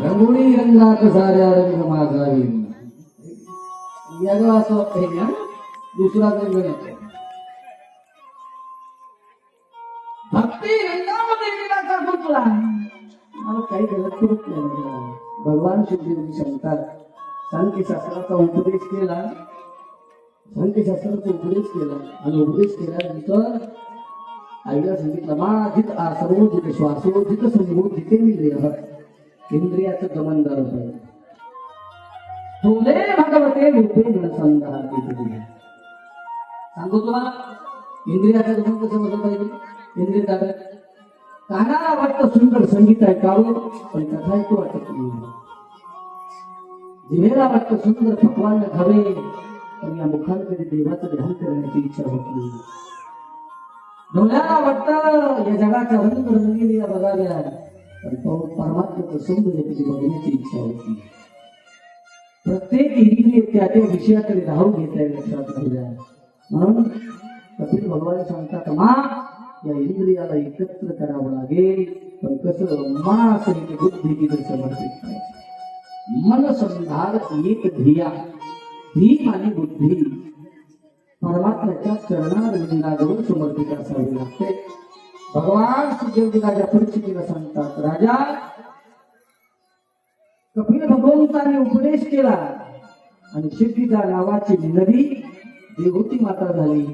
रंगोळी रंगात साऱ्या रंग माझा येईल याला असं वाटतंय ना दुसरा रंग नाही भक्ती रंगामध्ये गेला गुंतला मला काही गलत करत नाही भगवान शिवदेवजी सांगतात सांख्यशास्त्राचा उपदेश केला सांख्यशास्त्राचा उपदेश केला आणि उपदेश केल्यानंतर आईला सांगितलं माझित आसरो जिथे श्वासो जिथे समूह जिथे इंद्रिय इंद्रियाचं दमन झालं पाहिजे तुले भगवते रूपे गुणसंधाती सांगू तुम्हाला इंद्रियाचं दमन कसं बसलं पाहिजे इंद्रिय ताब्यात कानाला वाटतं सुंदर संगीत ऐकावं पण कथा ऐकू वाटत नाही जिभेला वाटतं सुंदर पक्वान खावे पण या मुखांकडे देवाचं ध्यान करण्याची इच्छा होत नाही डोळ्याला वाटतं या जगाच्या रंगरंगीला बघाव्या पण परमात्म्याचं सौंदर्य बघण्याची इच्छा होती प्रत्येक इंद्रिय त्या त्या विषयाकडे धावून घेत आहे लक्षात ठेवल्या म्हणून कपिल भगवान सांगतात मा या इंद्रियाला एकत्र करावं लागेल पण कसं मनासहित बुद्धी तिथे समर्पित करायची मन संधार एक धिया धीम आणि बुद्धी परमात्म्याच्या चरणारविंदाजवळ समर्पित असावे लागते भगवान सुखदेवजी राजा परिस्थितीला सांगतात राजा कपिल भगवंताने उपदेश केला आणि सिद्धीच्या नावाची नदी देवती माता झाली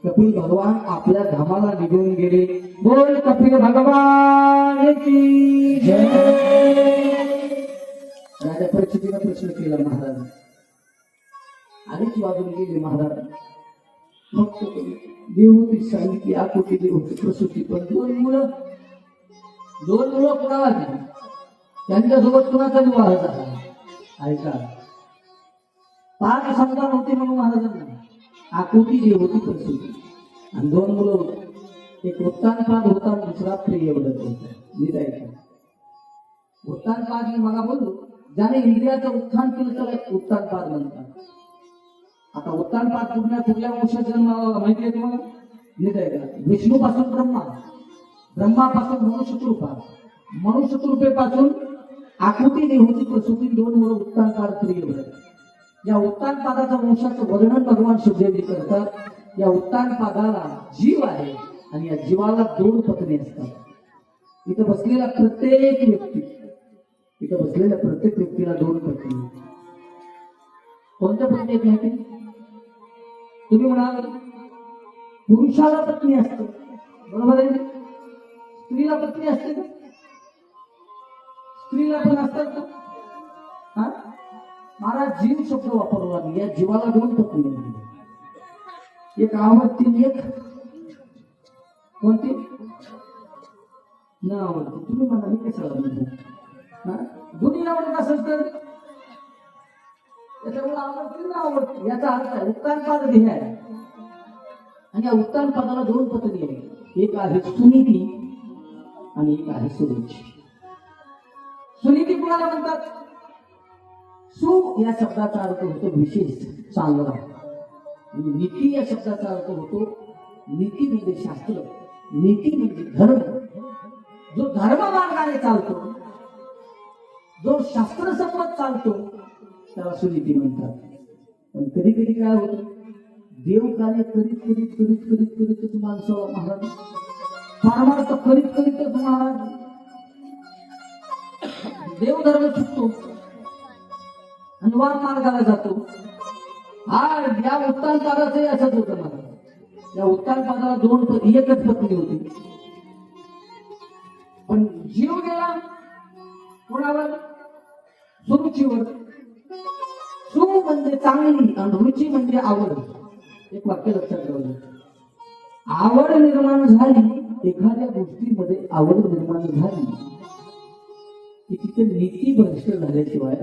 कपिल भगवान आपल्या धामाला निघून गेले बोल कपिल भगवान की जय राजा परिस्थितीला प्रश्न केला महाराज अनेक वाजून गेले महाराज फक्त देवती सांगितली आकोटी देवती प्रसूती पण दोन मुलं कुणाला दिली त्यांच्यासोबत कुणाचा विवाह झाला ऐका 5 संतान होते म्हणून महाराजांना आकोटी देवती प्रसूती आणि 2 मुलं होती एक उत्तानपाद होता दुसरा प्रियव्रत होता नीट ऐका उत्तानपाद मी मगा बोललो ज्याने इंद्रियाचं उत्थान केलं त्याला उत्तानपाद म्हणतात आता उत्तानपाद कुठल्या वंशाचा जन्म माहिती आहे तुम्हाला नीट ऐका विष्णू पासून ब्रह्मापासून मनुष्य कृपेपासून आकृती देवती प्रसूती 2 मुलं उत्तानपाद प्रियव्रत या उत्तानपादाच्या वंशाचं वर्णन भगवान शिवदेवजी करतात या उत्तानपादाला जीव आहे आणि या जीवाला 2 पत्नी असतात इथं बसलेल्या प्रत्येक व्यक्तीला 2 पत्नी कोणत्या पत्नी माहिती तुम्ही म्हणाल पुरुषाला पत्नी असते बरोबर आहे स्त्रीला पत्नी असते का स्त्रीला पण असतात का महाराज जीव शब्द वापरला मी या जीवाला 2 पत्नी एक आवडती एक कोणती न आवडती तुम्ही म्हणा मी कशाला दोन्ही आवडत असेल तर त्याच्यामुळे आवडती ना आवडती याचा अर्थ आहे उत्तानपाद ध्येय आहे आणि या उत्तानपादाला 2 पत्नी आहे एक आहे सुनीती आणि एक आहे सुरुची सुनीती कुणाला म्हणतात सु या शब्दाचा अर्थ होतो विशेष चांगला नीती या शब्दाचा अर्थ होतो नीती म्हणजे शास्त्र नीती म्हणजे धर्म जो धर्म मार्गाने चालतो जो शास्त्रसंमत चालतो त्याला सुनीती म्हणतात पण कधी कधी काय होतं देव कार्य करीत माणसं महाराज परमार्थ करीतच महाराज देव धर्म चुकतो आणि वार मार्गाला जातो या उत्तानपादाचंही असंच होतं मला या उत्तानपादाला 1च पत्नी होती पण जीव गेला कोणावर सुरुचीवर सु म्हणजे चांगली आणि रुची म्हणजे आवड एक वाक्य लक्षात ठेवलं आवड निर्माण झाली एखाद्या गोष्टीमध्ये आवड निर्माण झाली की तिथे नीती भ्रष्ट झाल्याशिवाय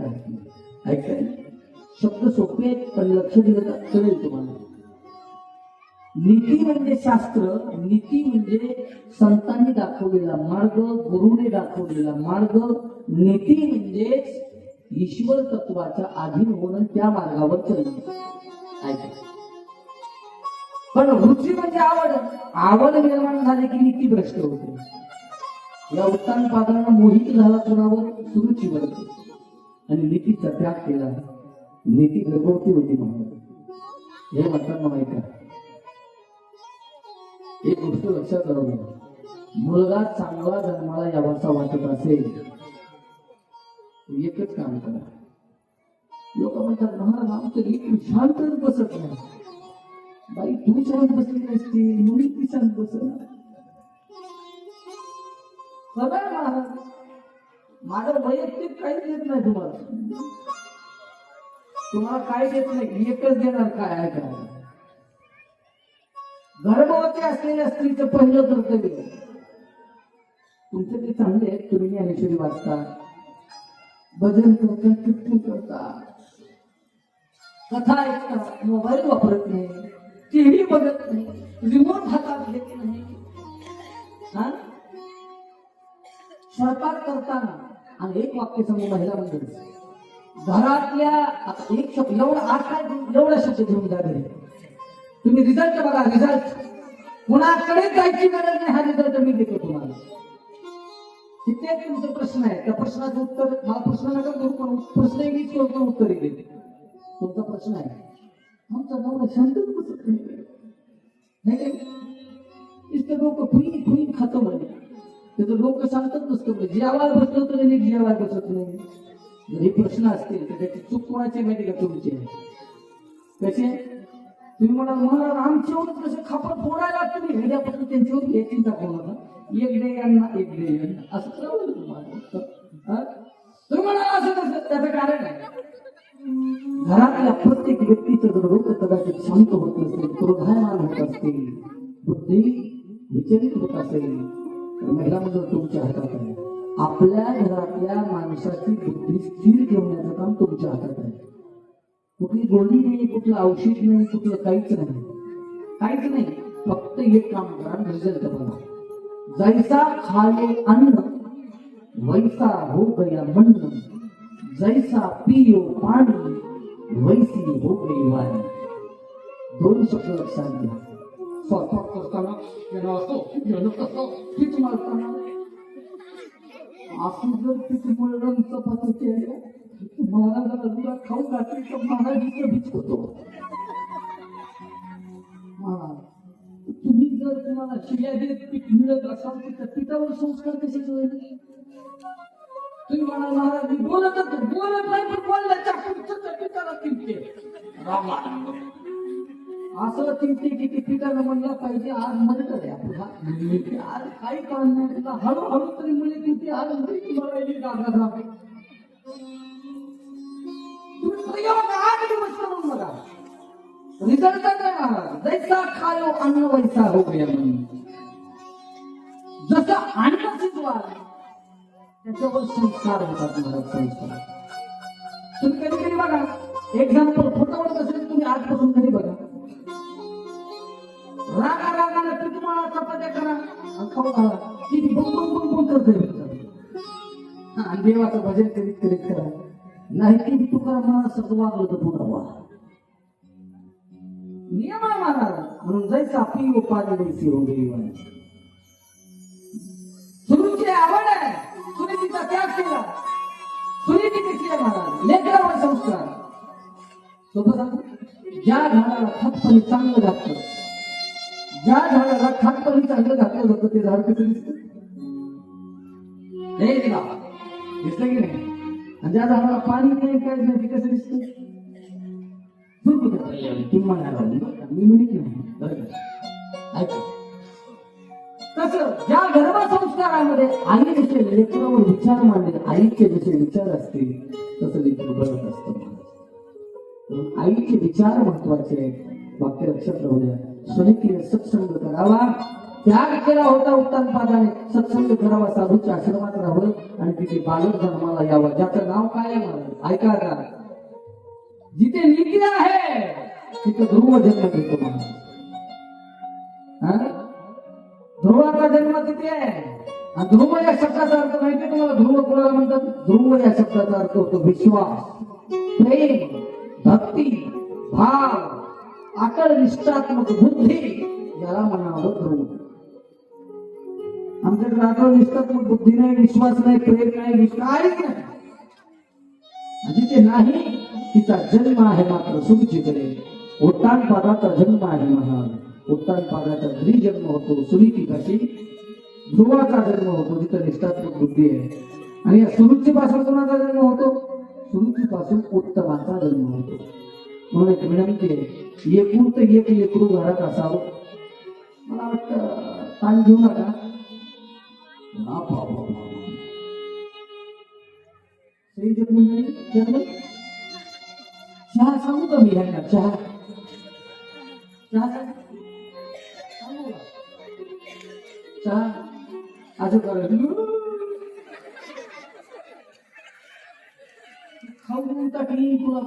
ऐकाय शब्द सोपे पण लक्ष दिलं कळेल तुम्हाला नीती म्हणजे शास्त्र नीती म्हणजे संतांनी दाखवलेला मार्ग गुरुने दाखवलेला मार्ग नीती म्हणजे ईश्वर तत्वाच्या अधीन होणं त्या मार्गावर चालणं ऐका पण रुची म्हणजे आवड निर्माण झाली की नीती भ्रष्ट होते या उत्तानपादांना मोहित झाला कोणावर सुरुचीवर आणि नीतीचा त्याग केला. नीती गर्भवती होती महाराज. हे म्हणताना माहित आहे, एक गोष्ट लक्षात राहू, मुलगा चांगला जन्माला यावासा वाटत असेल एकच काम करा. लोक म्हणतात महाराज आमचं लेकरू शांतच बसत नाही. बाई तू शांत बसली नसती म्हणून ती शांत बसणार. सगळं महाराज माझं वैयक्तिक काही देत नाही तुम्हाला. तुम्हाला काय देत नाही, एकच देणार काय आहे का. गर्भवती असलेल्या स्त्रीचं पहिलं कर्तव्य, तुमचे ते चांगले आहेत, तुम्ही ज्ञानेश्वरी वाचता, भजन करता, कीर्तन करता, कथा ऐकता, मोबाईल वापरत नाही, टीव्ही बघत नाही, रिमोट हातात घेत नाही. हा स्वयंपाक करताना आणि एक वाक्य सांगू महिला मंडळी, घरातल्या एक शब्द एवढा आज काय एवढा शब्द घेऊन जा घरी. तुम्ही रिझल्ट बघा, रिझल्ट कुणाकडे जायची गरज नाही. हा रिझल्ट मी देतो तुम्हाला. किती तुमचा प्रश्न आहे, त्या प्रश्नाचं उत्तर मला प्रश्न नका करू, पण प्रश्न एक उत्तर देते. तुमचा प्रश्न आहे आमचा नवरा शांतच बसत नाही, इतकं डोकं फुई फुई खातं म्हणे, त्याचं डोकं शांतच नसतं म्हणजे जेवायला बसलं तर नीट जेवायला बसत नाही. जर हे प्रश्न असतील तर त्याची चूक कोणाची माहिती का तुमची. कसे तुम्ही म्हणाल महाराज आमच्यावरच कसे खापर फोडायला तुम्ही हेड्यापासून त्यांच्यावर हे चिंता करू नका, एक डे यांना एक डे यांना असं करावं तुम्हाला. तुम्ही म्हणाल असं कसं, त्याचं कारण आहे घरातल्या प्रत्येक व्यक्तीचं जर डोकं कदाचित शांत होत नसेल, क्रोधायमान होत असतील, बुद्धी विचलित होत असेल तर महिला मंडळ तुमच्या हातात आहे. आपल्या घरातल्या माणसाची बुद्धी स्थिर ठेवण्याचं काम तुमच्या हातात आहे. कुठली गोळी नाही, कुठलं औषध नाही, कुठलं काहीच नाही, काहीच नाही. फक्त एक काम करा, रिझल्ट बघा. जैसा खाये अन्न वैसा हो गया मन, जैसा पियो पाणी वैसी हो गई वाणी. दोन शब्द लक्षात घ्या. स्वयंपाक करताना पीठ मळताना असं जर पीठ मळलं चपाती केल्या महाराजाला दुधा खाऊ घातली तर महाराजीचं बीच होतो. तुम्ही जर तुम्हाला शिव्या देत पीठ मिळत असाल तर त्या पिठावर संस्कार कसे होईल. तुम्ही म्हणा महाराज मी बोलत नाही पण बोलल्याच्या पुढच्या पिठाला किमते असं चिंते किती पिठाला म्हणलं पाहिजे. आज म्हणत आहे आपला आज काही कारण नाही, तुला हळूहळू तरी मुळे किती आज तुम्हाला बघा रिझल्ट काय महाराज. जैसा खायो अन्न वैसा हो गया मन. जसं अन्न शिजवाल त्याच्यावर संस्कार होतात महाराज. संस्कार तुम्ही कधी कधी बघा, एक्झाम्पल फोटोवर असेल, तुम्ही आजपासून कधी बघा रागाने पीठ मळा, चपात्या करा आणि खाऊ घाला, किती बंब करते आणि देवाचं भजन करीत करीत करा. नाही की तुकाराम महाराज वागलं तर पुन्हा वा नियम आहे महाराज. म्हणून जायचं आपली उपाधी द्यायची हो गेली. सुरुची आवड आहे, सुनीतीचा त्याग केला, सुनीती कशी आहे महाराज. लेकरावर संस्कार सोबत सांगतो. ज्या झाडाला खतपणी चांगलं घातलं, ज्या झाडाला खतपणी चांगलं घातलं जातं ते झाड कसं दिसतं हे दिसतं की नाही. आणि ज्या झाडाला पाणी नाही काय नाही ते कसं दिसतं. मी म्हणत नाही ऐका. तसं ज्या गर्भसंस्कारामध्ये आईविषयी लेकरावर विचार मांडले, आईचे विषयी विचार असतील तसं लेकर बघत असतं. आईचे विचार महत्वाचे. वाक्य लक्षात राहू द्या. स्वनितीने सत्संग करावा, त्याग केला होता उत्तानपादाने, सत्संग करावा, साधूच्या आश्रमात राहावं आणि तिथे बालक जन्माला यावं. ज्याचं नाव काय आहे मला ऐका का. जिथे नीती आहे तिथे ध्रुव जन्म घेतो माणूस. ध्रुवाचा जन्म तिथे आहे. आणि ध्रुव या शब्दाचा अर्थ माहिती तुम्हाला. ध्रुव कोणाला म्हणतात. ध्रुव या शब्दाचा अर्थ होतो विश्वास, प्रेम, भक्ती, भाव, अटल निष्ठात्मक बुद्धी, याला म्हणावं ध्रुव. आमच्याकडे अटल निष्ठात्मक बुद्धी नाही, विश्वास नाही, प्रेम नाही, काहीच नाही. सुनीतीचे नाही, तिचा जन्म आहे मात्र सुरुचीकडे. उत्तानपादाचा जन्म आहे महाराज. उत्तानपादाचा घरी जन्म होतो सुनीतीपाशी. ध्रुवाचा जन्म होतो जिथं निष्ठात्मक बुद्धी आहे. आणि या सुरुचीपासून कोणाचा जन्म होतो? सुरुचीपासून उत्तमाचा जन्म होतो. म्हणून एक विनंती आहे, एकूण एक लेकरू घरात असावं. मला वाटतं ताण घेऊ नका. चहा सांगू का मी ह्यांना? चहा चहा सांगू का? चहा असं करायचं, खाऊ टाकली तुला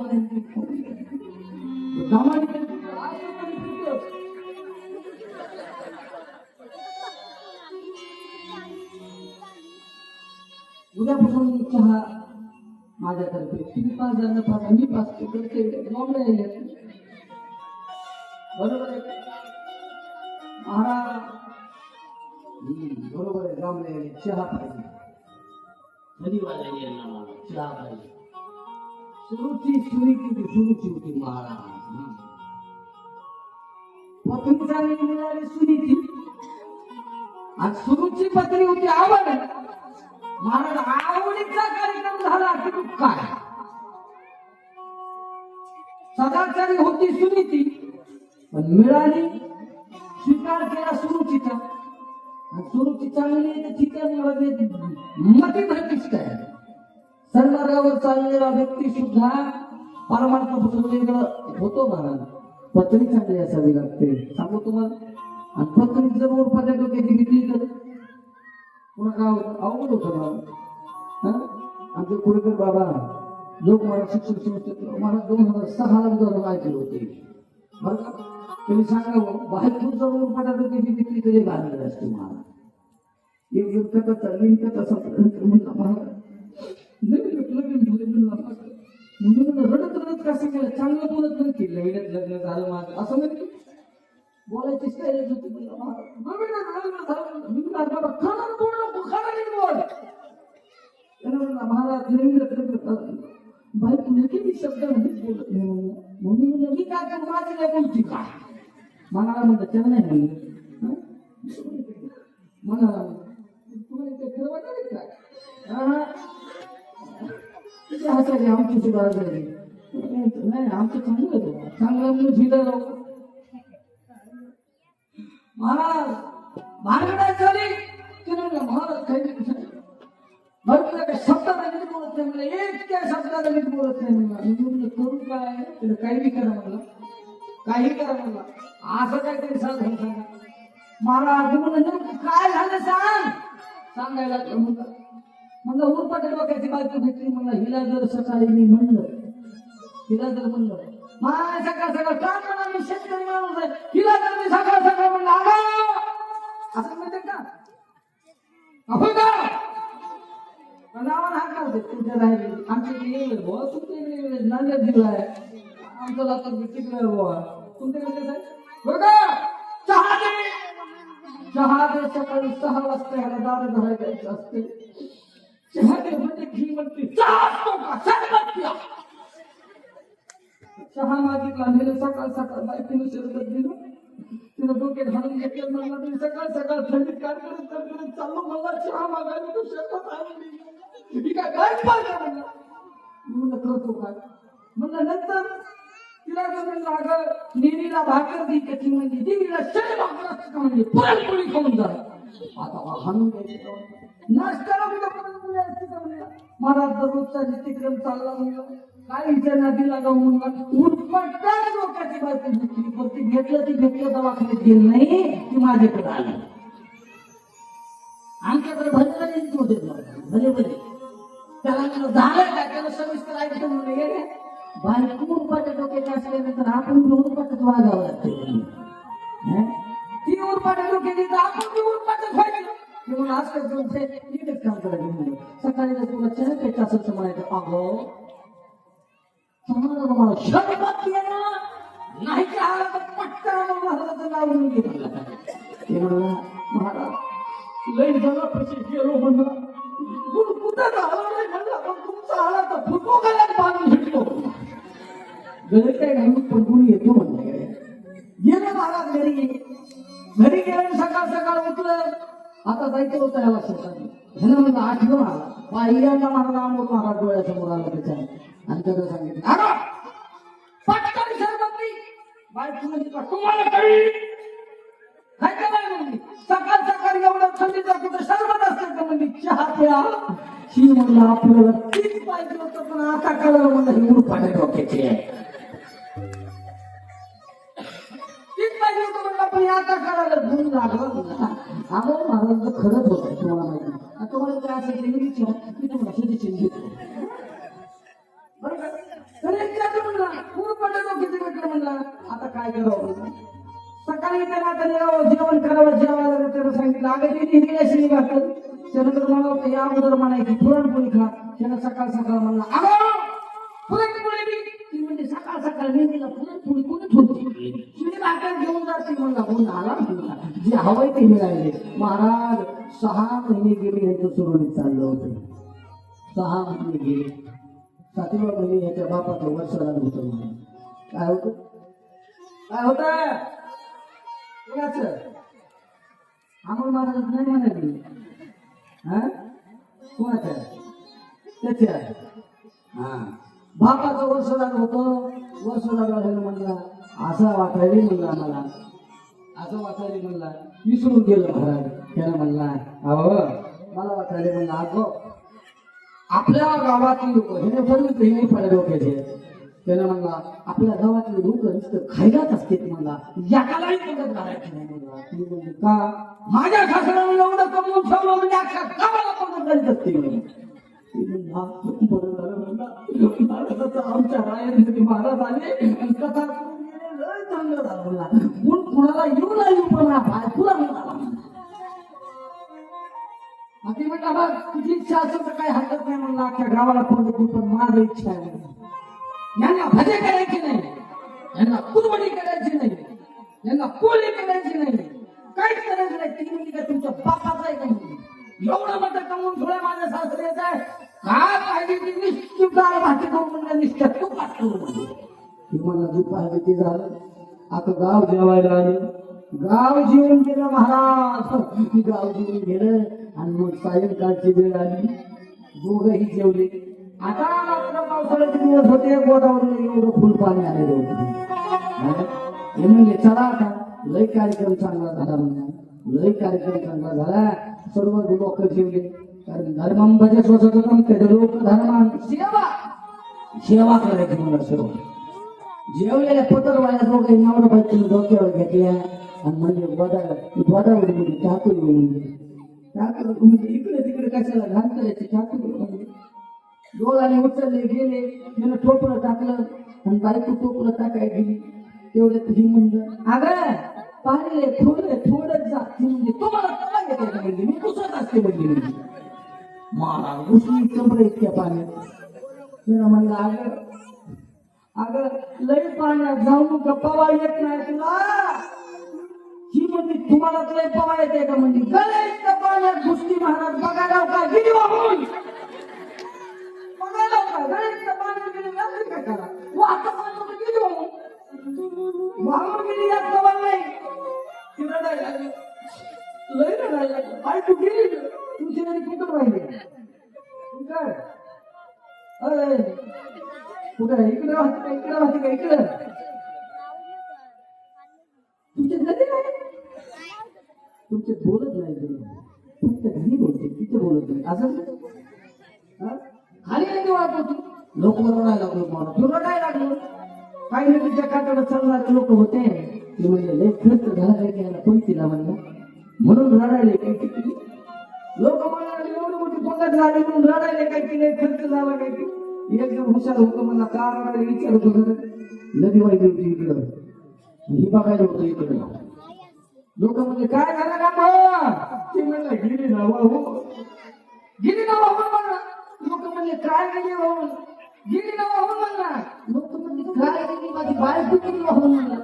उद्यापासून चहा माझ्यातर्फे. तुम्ही 5 जण पाच, मी 5 करते. बरोबर आहे महाराज? बरोबर आहे. गावले चहा पाहिजे, कधी वाजायला चहा पाहिजे. सुरुची होती महाराज. पत्नी चांगली मिळाली सुनीती, आणि सुरुची पत्नी होती आवड. महाराज आवडीचा कार्यक्रम झाला की काय? सदाचारी होती सुनीती, पण मिळाली, स्वीकार केला सुरुचीचा. सुरुची चांगली आहे तर ठीक आहे, मती भ्रष्ट आहे. सन्मार्गावर चाललेला व्यक्ती सुद्धा परमार्थापासून वेगळं होतो महाराज. पत्नी चांगली असावी लागते, सांगू तुम्हाला. आणि पत्नी जर ओरफाट्या डोक्याची भीती तर अवघड होतं मला. आमचे कुरेकर बाबा लोक मला शिक्षण संस्थेत मला 2006 उदाहरण ऐकले होते. बरं का? त्यांनी सांगावं, बाहेर जर ओरफाट्या डोक्याची भीती तरी घाललेली असते महाराज. एक जण कथा चालली, कथा म्हणला महाराज रडत रडत कसं केलं, चांगलं बोलत नाही की नवीनच लग्न झालं माझं असं नाही. बोलायची स्टाईल होती. महाराज बाई तुला किती शब्द बोलत नाही म्हणून मी काय करू, माझी नाही बोलती काय मनाला म्हणतात त्याला नाही म्हणलं मनाला तुम्हाला ते खरं वाटत काय? आमची सुद्धा नाही, आमचं चांगलं होतं, चांगलं म्हणून झिडा राहू. महाराज भानगडात झाली की महाराज काही भरपूर काही शब्दाला नीट बोलत नाही. मला इतक्या शब्दाला नीट बोलत नाही. म्हणलं करू काय? त्याला काही बी करा म्हणलं, काही करा म्हणलं, असं काहीतरी सांगा सांगा. महाराज म्हणलं काय झालं सांग. सांगायला म्हणलं उरपाट्या डोक्याची बायको भेटली. म्हणलं हिला जर सकाळी मी म्हणलं, हिला जर म्हणलं माय सकाळ सकाळ काय म्हणा, मी शेतकरी माणूस आहे, हिला जर मी सकाळ सकाळ म्हणलं असं म्हणते का? आपण का नावाला हात लावते तुमच्या राहिले. आमच्याकडे बुवा, तुमच्याकडे नांदेड जिल्हा आहे, आमचं लातूर तिकडे बुवा, तुमच्याकडे काय बघा चहा दे सकाळी 6 वाजता ह्याला दार धरायचं असते. चहा दे म्हणजे घी म्हणते चहा मागितला, नेलं सकाळ सकाळ बायकोने शरबत दिलं, तिनं डोक्यात घालून घेतलं. म्हणला तुम्ही सकाळ सकाळ थंडीत काय करत चाललो, मला चहा मागायला तू शरबत आणली काय पाहिजे म्हणलं. म्हणलं करतो काय म्हणलं. नंतर तिला जर म्हणलं अगं नेहमीला भाकर दी कशी म्हणजे देवीला शे भाकर असते का म्हणजे पुरणपोळी खाऊन जा. आता हाणून घ्यायचं नाश्त्याला कुठं पुरणपोळी असते का म्हणजे. महाराज दररोजचा नित्यक्रम चालला म्हणलं, काय विचार नदीला जाऊन म्हणला उठपटाच डोक्याची बायको घेतली. पण ती घेतलं दवाखान्यात गेलं नाही, ती माझ्याकडे आली. आमच्याकडे भले होते भले त्याला झालं काय, त्याला सविस्तर ऐकतो म्हणून गेले. बायको उरपाट्या डोक्याचे असल्यानंतर आपण बी उरपाटच वागावं लागतं. ती उरपाट्या डोक्याची तर आपण बी उरपाटच व्हायचं. म्हणून आजकाल तुमचे नीटच काम करायचं म्हणून सकाळी जर तुला चहा प्यायचं असेल तर म्हणायचं अगं मला शरबत नाही चहा तर पटकन महाराजाचं नाव घेऊन घेतलं. ते म्हणला महाराज लई जणापाशी गेलो म्हणला कुठं झाला नाही म्हणला, पण तुमचा आला तर फुटो घालायला बांधून गळत काय घालून पण कोणी येतो म्हणलं गेलं महाराज घरी गेलं सकाळ सकाळ उठलं आता जायचं होतं याला शेतात ह्यानं म्हणलं आठवण आला पहिल्यांदा महाराज आमोर महाराज डोळ्यासमोर आला त्याच्या आणि त्याला सांगितलं अगं पटकन सरबत्ती बायको म्हणजे का तुम्हाला कळी काय करायला म्हणली सकाळ सकाळी एवढं थंडीचं कुठं सरबत असतं का म्हणजे चहा प्या ही म्हणलं आपल्याला तीच पाहिजे होतं पण आता कळलं म्हणलं ही उरफाटे डोक्याची आहे तीच पाहिजे होतं म्हणलं पण आता कळालं गुण लागला म्हणला आम्हाला महाराज खरंच होतं तुम्हाला माहिती आता तुम्हाला काय असेल ते विचार मी तुम्हाला सजेशन घेतो बरं का तर एक म्हणला उरफाटे डोक्याची म्हटलं म्हणला आता काय करावं सकाळी त्याला जेवण करावं जेवायला त्याला सांगितलं अगं तिने हिरवी घातलं त्यानंतर मला होतं या अगोदर म्हणायची पुरणपोळी खा त्यानं सकाळ सकाळ म्हणला अगं पुरणपोळी ती म्हणजे सकाळ सकाळ नेहमीला पुरणपोळी कोणी ठेवते तिने भाकर घेऊन जाते म्हणला कोण आला जे हवंय ते मिळाले महाराज 6 महिने गेले ह्याचं सुरळीत चाललं होतं 6 महिने गेले 7व्या महिने ह्याच्या बापाचं वर्षाला होतं म्हणून काय होतं काय होतं कोणाचं अमोल महाराज नाही म्हणाली हा कोणाच्या त्याच्या हा बापाचं वर्ष लागलं होतं वर्ष लागलं म्हणला असं वाटायला म्हणलं आम्हाला असं वाटायला म्हणला विसरून गेलं महाराज त्यानं म्हणला अहो मला वाटायला म्हणलं अगो आपल्या गावातील लोक हे ठरवित हे फळे डोक्याचे त्यानं म्हणला आपल्या गावातले लोक नुसतं खायलाच असते म्हणला याकालाही पद्धत घालायची नाही म्हणला ती म्हणजे का माझ्या सासऱ्याने एवढं कमवून ठेवलं म्हणजे अख्ख्या गावाला पद्धत घालीत असते आमच्या रायाने महाराज आले कथा करून गेले लय चांगलं झालं म्हणला पण कुणाला येऊ नाही येऊ पण बायकोला म्हणाला ती म्हणला बघ तुझी इच्छा असेल तर काही हरकत नाही म्हणला अख्ख्या गावाला पद्धती पण माझी इच्छा आहे यांना भजे करायची नाही यांना कुरवडी करायची नाही यांना पोळी करायची नाही काहीच करायचं नाही ती म्हणजे काय तुमच्या बापाचा आहे का म्हणजे एवढं मोठं कमवून थोड्या माझ्या सासऱ्याचं आहे काय पाहिजे ती निश्चित दाळ भाजी करून म्हणलं निश्चित तू पाठ करू म्हणजे ती मला जी पाहिजे ते झालं आता गाव जेवायला आलं गाव जेवून गेलं महाराज गाव जेवून गेलं आणि मग सायंकाळची वेळ आली दोघंही जेवले आता मात्र पावसाळ्याचे दिवस होते गोदावरीला एवढं फुल पाणी आलेलं होतं हे म्हणजे चला आता लय कार्यक्रम चांगला झाला म्हणून लय कार्यक्रम चांगला झाला सर्व लोक जेवले कारण धर्मम भजे स्वतंत्रम ते लोक धर्मान सेवा करायची म्हणून सर्व जेवलेल्या पत्रवाल्या लोक एवढं पाहिजे डोक्यावर घेतल्या आणि म्हणजे गोदावरी म्हणजे ठाकूर म्हणजे इकडे तिकडे कशाला घाण करायचे ठाकूर म्हणजे डोळ्याने उचलले गेले त्यानं टोपलं टाकलं आणि बायको टोपलं टाकाय गेली तेवढे तुझी म्हणलं अगं पाहिले थोडं जा म्हणजे तुम्हाला तवा येते का म्हणजे मी पुसत असते म्हणजे महाराज घुसली कमरे इतक्या पाण्यात त्यानं म्हणलं अगं लई पाण्यात जाऊन पवा येत नाही तुला ही म्हणजे तुम्हाला लई पवा येते का म्हणजे गळे इतक्या पाण्यात घुसली महाराज बघायला का गिरी वाहून तुमचे बोलत नाही तुमच्या घरी बोलते तिथे बोलत नाही असं खाली नाही वाटत लोक रडायला लागलो मला तू रडायला लागलो काही नाही तुझ्या काकडे चालणारे लोक होते ते म्हणजे लय खर्च झाला काय घ्यायला पण तिला म्हणला म्हणून रडायले काय किती लोक म्हणाले एवढी मोठी पंगत झाली म्हणून रडायले काय की लय खर्च झाला काय की एक जण हुशार होतो म्हणला का रडायला विचारत होतं नदी वाईट होती इकडं ही बघायला होतं इकडं लोक म्हणजे काय झालं का ते म्हणलं गिरी ना वाहू म्हणला लोक म्हणजे काय गेली वाहून गिरी ना वाहून म्हणला लोक म्हणजे काय गेली माझी बायको गेली वाहून म्हणला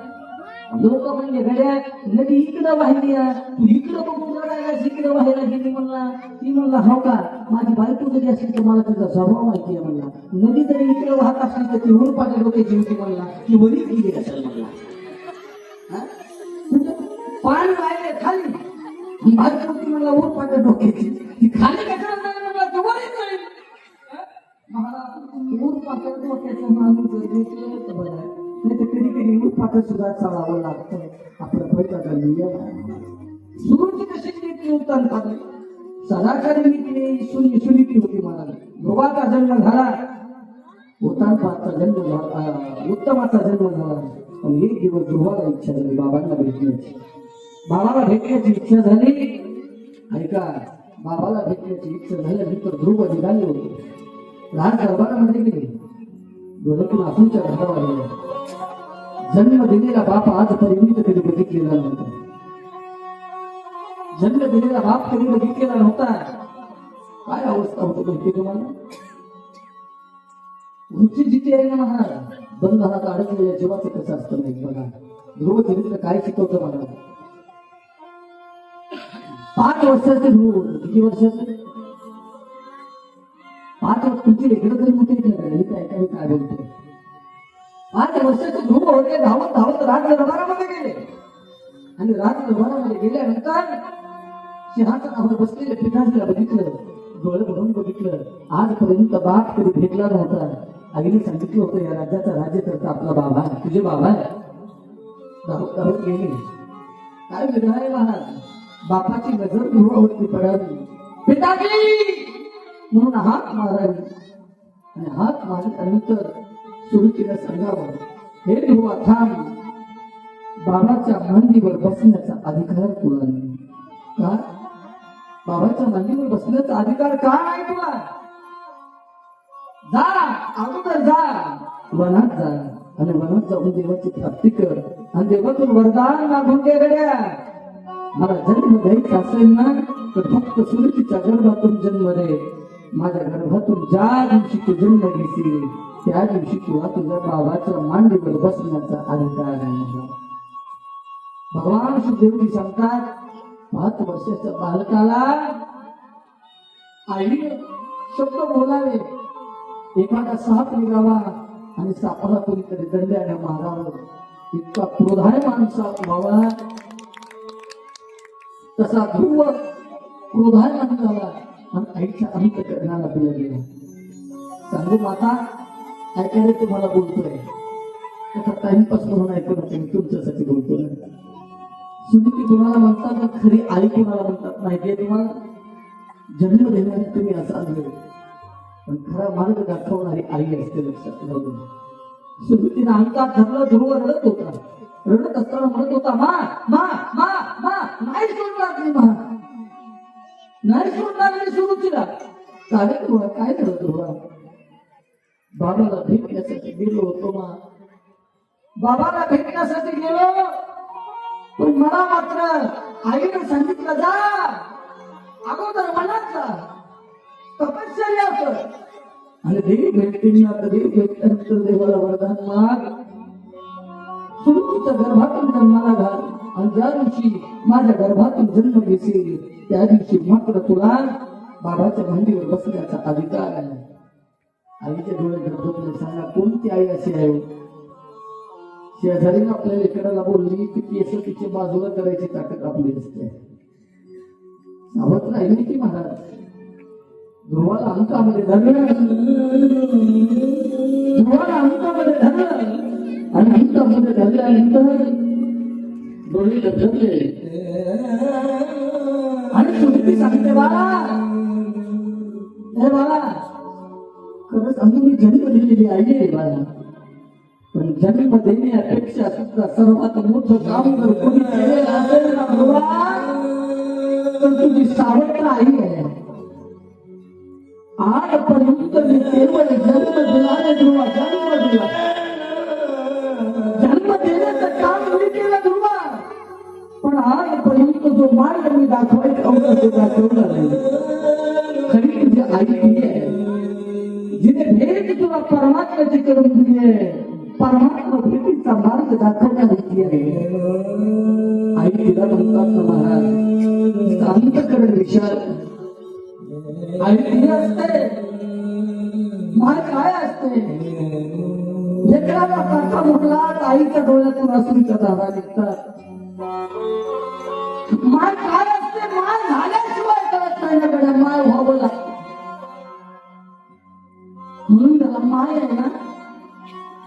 लोक म्हणजे गड्या नदी इकडं वाहिली तू इकडं बघून रडायला इकडे व्हायला गेली म्हणला. ती म्हणला हो का, माझी बायको जरी असली तर मला तिचा स्वभाव माहिती आहे म्हणला. नदी जरी इकडे वाहत असली तर ती उरपाट्या डोक्याची होती म्हणला. ती वरीच गेली असेल म्हणला. पाणी वाहिले खाली, ही बायको होती म्हणला उरपाट्या डोक्याची. ती खाली कशाला जाईल म्हणला, ती वरीच जाईल. उरपाट्या डोक्याचं माणूस भेटलं तर बरं, नाही तर कधी कधी उरपाट्या सुद्धा चालावं लागतं. आपलं पैसा नियम सुरुची कशी नीती उत्तम खाली सदाचारी नीतीने सुनीती होती मला. ध्रुवाचा जन्म झाला, उत्तमाचा जन्म झाला, उत्तमाचा जन्म झाला. पण एक दिवस ध्रुवाला इच्छा झाली बाबांना भेटण्याची. बाबाला भेटण्याची इच्छा झाली. ऐका, बाबाला भेटण्याची इच्छा झाल्यानंतर ध्रुव निघाले होते. राज दरबारामध्ये गेले, डोळ्यातून आसूच्या धारा वाहिल्या. जन्म दिलेला बाप आजपर्यंत कधी बघितलेला नव्हता. जन्म दिलेला बाप कधी बघितलेला नव्हता. काय अवस्था होती माहिती तुम्हाला? वृत्ती जिथे आहे ना महाराज, बंद हात अडकलेल्या जीवाचं कसं असतं नाही बघा. ध्रुव चरित्र काय शिकवतं मला? 5 वर्षाचे ध्रुव होते. किती वर्षाचे? 5 वर्ष. तुमची लेकरं तरी मोठी ऐकावी काय बोलतो. 5 वर्षाचे ध्रुव होते. धावत धावत राज दरबारामध्ये गेले आणि राज दरबारामध्ये गेल्यानंतर सिंहासनावर बसलेले पिताजीला बघितलं, डोळे भरून बघितलं. आजपर्यंत बाप कधी भेटला नव्हता. आईने सांगितलं होतं या राज्याचा राज्यकर्ता आपला बाबा, तुझे बाबा आहे. धावत धावत गेले. काय वेगळं आहे महाराज, बापाची नजर ध्रुवावरती पडावी. पिताजी म्हणून हात मारावी आणि हात मारल्यानंतर सुरुचीला सांगावं, हे ध्रुवा थांब, बाबाच्या मांडीवर बसण्याचा अधिकार तुला नाही. का? बाबाच्या मांडीवर बसण्याचा अधिकार का नाही तुला? जा, अगोदर जा, वनात जा आणि वनात जाऊन देवाची प्राप्ती कर आणि देवातून वरदान मागून घे. गड्या, मला जन्म द्यायचा असेल ना तर फक्त सुरुचीच्या गर्भातून जन्म दे. माझ्या गर्भातून ज्या दिवशी तू जन्म घेशील त्या दिवशी तुला तुझ्या बाबाच्या मांडीवर बसण्याचा अधिकार आहे. भगवान सुखदेवजी सांगतात, 5 वर्षाच्या बालकाला आई शब्द बोलावे, एखादा साप निघावा आणि सापाला कोणीतरी दंड्याने मारावं, इतका क्रोध आहे माणसा व्हावा. तसा ध्रुव क्रोध आहे माणसाला आणि आईच्या अंतःकरणाला दिला गेला. सांगू माता, ऐकायला तुम्हाला बोलतोय, त्याचा टाइमपास म्हणून ऐकू नका, मी तुमच्यासाठी बोलतोय. सुनीती कुणाला म्हणतात, खरी आई कुणाला म्हणतात माहितीये तुम्हाला? जन्म देणारी तुम्ही असाल, पण खरा मार्ग दाखवणारी आई असते, लक्षात घालून. सुनीतीनं अंगात धरलं. ध्रुव रडत होता. रडत असताना म्हणत होता, मा मा मा मा, नाही सोडणार मी, मा नाही सोडणार मी सुनीतीला. काय ध्रुवा, काय झालं ध्रुवा? बाबाला भेटण्यासाठी गेलो होतो मा, बाबाला भेटण्यासाठी गेलो, पण मला मात्र आईने सांगितलं, जा अगोदर मनात जा, तपश्चर्या कर आणि देव भेटतील ना तर देव भेटल्यानंतर देवाला वरदान माग. सुरुचीच्या गर्भातून जन्माला घाल आणि ज्या दिवशी माझ्या गर्भातून जन्म घेशील त्या दिवशी मात्र तुला बाबाच्या मांडीवर बसण्याचा अधिकार आहे. आईच्या डोळे धबधबले. सांगा, कोणती आई अशी आहे? शेजारीने आपल्या लेकराला बोलली की केस तिची बाजूला करायची ताकद आपली असते. सावध राहिली की महाराज. ध्रुवाला अंकामध्ये धरलं, ध्रुवाला अंकामध्ये धरलं आणि अंकामध्ये धरल्यानंतर डोळे धबधबले आणि सुनीती सांगते, बाळा, हे बाळा, खरंच आम्ही जन्म दिलेली आई आहे बाळा, पण जन्म देण्यापेक्षा सुद्धा सर्वात मोठं काम जर कोणी केलेलं असेल ना ध्रुवा, तर तुझी सावत्र आई आहे. आजपर्यंत मी केवळ जन्म दिला रे ध्रुवा, जन्म दिला. जन्म देण्याचं काम मी केलं ध्रुवा, पण आजपर्यंत जो मार्ग मी दाखवायचा होता तो दाखवला नाही. खरी तुझी आई ती आहे जिने भेट तुला परमात्म्याची करून दिली आहे. परमात्मा भेटी मुक्तीचा मार्ग दाखवणारी ती आहे. आई तिला म्हणतात ना महाराज, अंतःकरण विचार. आई ती असते, माय काय असते. लेकराला काका म्हटला आईच्या डोळ्यातून अश्रूच्या धारा निघतात. माय काय असते, माय झाल्याशिवाय कळत नाही ना गड्या, माय व्हावं लागतं. म्हणून त्याला माय आहे ना,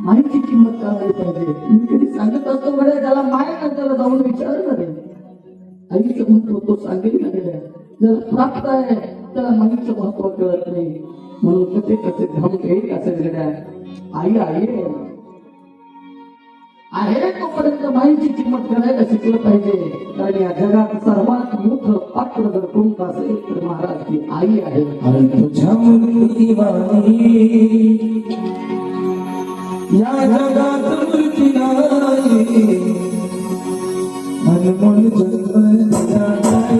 मायची किंमत करायला पाहिजे. मी कधी सांगत असतो गड्या, त्याला माय ना त्याला जाऊन विचारलं रे, आईचं महत्व तो सांगेल ना गड्या. ज्याला प्राप्त आहे त्याला माईचं महत्व कळत नाही. म्हणून कसे कसे धमके असेल गड्या. आई आहे तोपर्यंत माईची किंमत करायला शिकलं पाहिजे. कारण या जगात सर्वात मोठं पात्र जर कोणतं असेल तर महाराज ती आई आहे. या जगात मूर्ती नाही, अनमोल जन्म दिला नाही,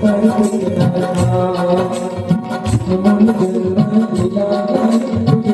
काय अनमोल जन्म दिला नाही, काय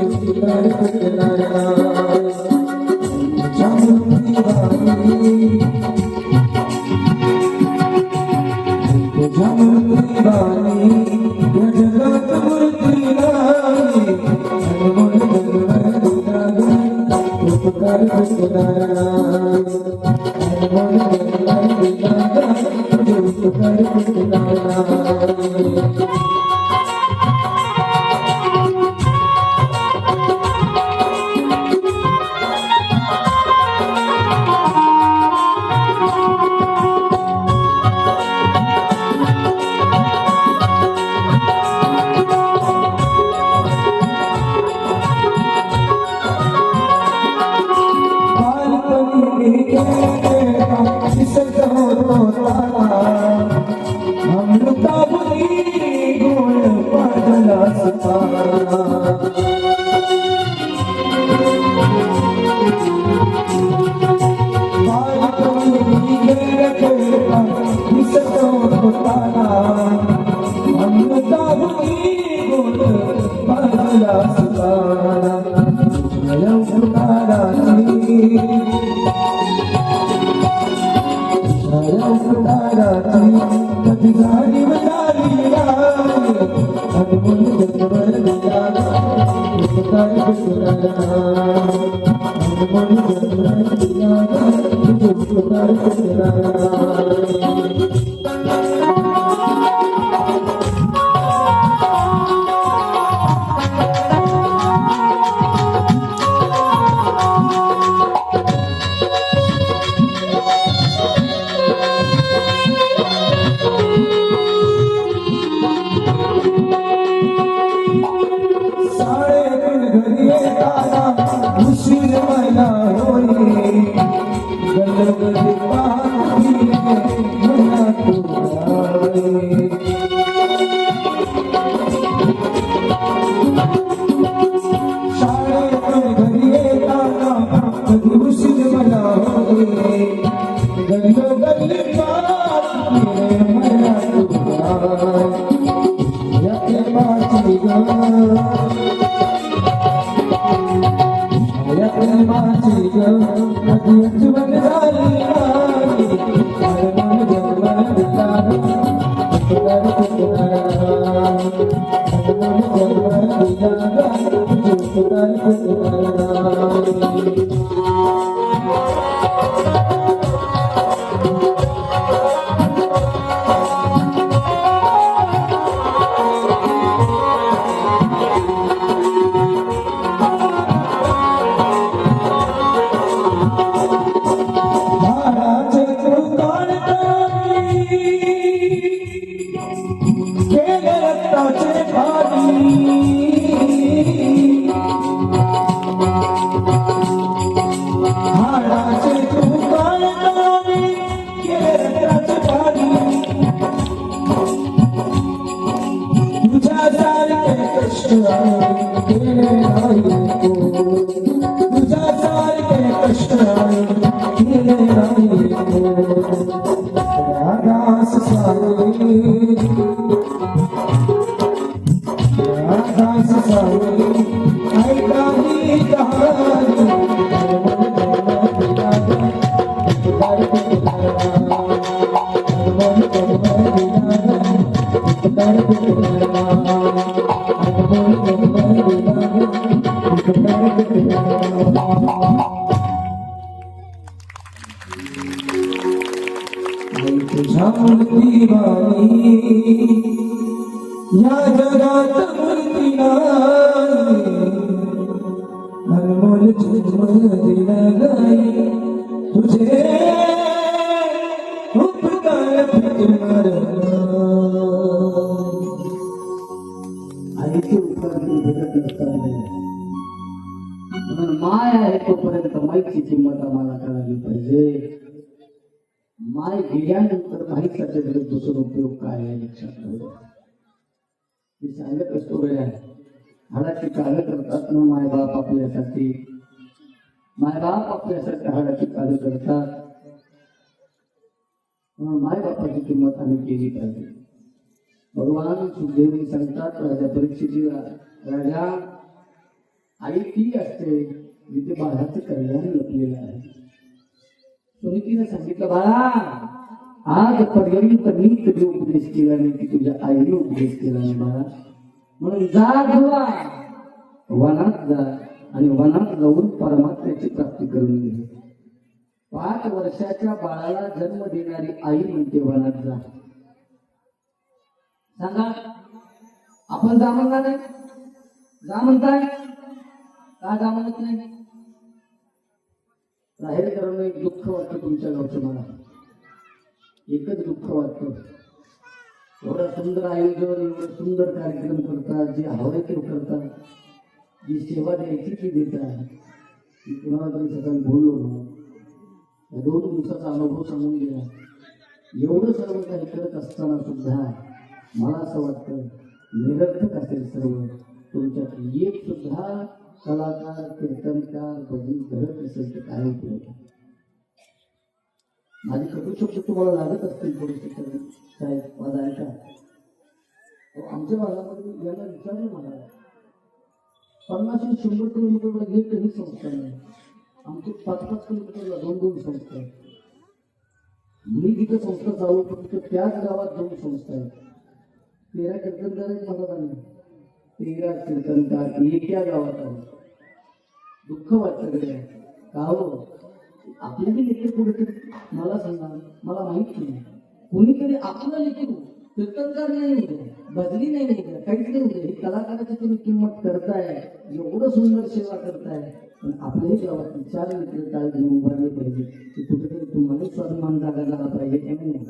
I तुझ्या मूर्ती वाणी या जगात मूर्ती नाही अनमोल जन्म दिला गाई तुझे उपकार फिरणार आईचे उपकार भेटत नसताना म्हणून माय आहे तोपर्यंत माईची किंमत आम्हाला कळाली पाहिजे. माय गेल्यानंतर माईसाठी दुसरा उपयोग काय आहे लक्षात ठेवा. मी सांगत असतो वेळा हाडाची कार्य करतात ना मायबाप आपल्यासाठी, मायबाप आपल्यासाठी हाडाची कार्य करतात. म्हणून मायबापाची किंमत आम्ही केली पाहिजे. भगवान सुखदेवनी सांगतात राजा परीक्षेची राजा आई ती असते जिथे बाळाचं कल्याण लपलेलं आहे. सुनीतीने सांगितलं बाळा आजपर्यंत मी कधी उपदेश केला नाही की तुझ्या आईने उपदेश केला नाही बाळा. म्हणून जा ध्रुवा वनात जा आणि वनात जाऊन परमात्म्याची प्राप्ती करून घे. 5 वर्षाच्या बाळाला जन्म देणारी आई म्हणते वनात जा. सांगा आपण जा म्हणणार नाही? जा म्हणताय का जा म्हणत नाही? बाहेर करणं एक दुःख वाटतं तुमच्या गावचं. मला एकच दुःख वाटतं. एवढं सुंदर आयोजन, एवढं सुंदर कार्यक्रम करतात, जे हवं ते करतात, जी सेवा द्यायची ती देतात. मी कुणाला तरी सकाळी बोललो ना, 2 दिवसाचा अनुभव सांगून गेला. एवढं सर्व काही करत असताना सुद्धा मला असं वाटतं निरर्थक असेल सर्व. तुमच्यात एक सुद्धा कलाकार, कीर्तनकार, भजन घडत असेल तर काय उपयोग. माझी कटू शब्द तुम्हाला लागत असतील थोडेसे तरी साहेब. माझा ऐका, आमच्या भागामध्ये याला विचारलं मला 50-100 किलोमीटरला गेट ही संस्था नाही. आमचे 5-5 किलोमीटरला 2-2 संस्था आहेत. मी जिथं संस्था चालू करतो त्याच गावात 2 संस्था आहेत. 13 कीर्तनकार आहेत मला नाही. 13 कीर्तनकार एका गावात आहे. दुःख वाटतं गड्या का हो. आपले बी लेखी कुठेतरी मला सांगा, मला माहित नाही कोणीतरी आपलं लेखी कीर्तनकार नाही होते, भजनी नाही होते, काहीच नाही होते. ही कलाकाराची तुम्ही किंमत करताय, एवढं सुंदर सेवा करताय. पण आपल्याही गावात 4 लेकरं काय घेऊन उभारले पाहिजे की कुठेतरी तुम्हाला स्वाभिमान जागा झाला पाहिजे की नाही.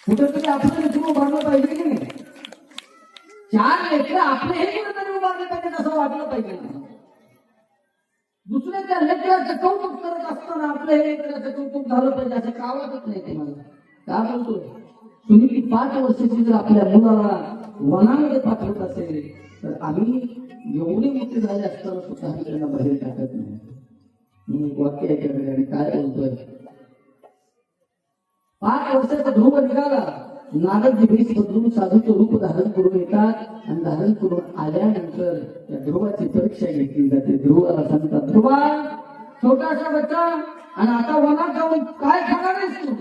कुठेतरी आपलं लेकरं उभारलं पाहिजे की नाही. 4 लेकरं आपले हे कुठेतरी उभारले पाहिजे असं वाटलं पाहिजे. दुसऱ्याच्या लेकराचं कौतुक करत असताना आपल्या हे लेकराचं कौतुक झालं पाहिजे असं का वाटत नाही तुम्हाला. का बोलतोय सुनीती 5 वर्षाची जर आपल्या मुलाला वनामध्ये पाठवत असेल तर आम्ही एवढे मोठे झाले असताना सुद्धा आम्ही त्यांना बाहेर टाकत नाही. वाक्य ऐकायला आणि काय बोलतोय. 5 वर्षाचा ध्रुव निघाला. नारदजी भेष बदलून साधूचं रूप धारण करून येतात आणि धारण करून आल्यानंतर त्या ध्रुवाची परीक्षा घेतली जाते. ध्रुवाला सांगतात ध्रुवा छोटासा बच्चा आणि आता वनात जाऊन काय खाणार आहेस तू.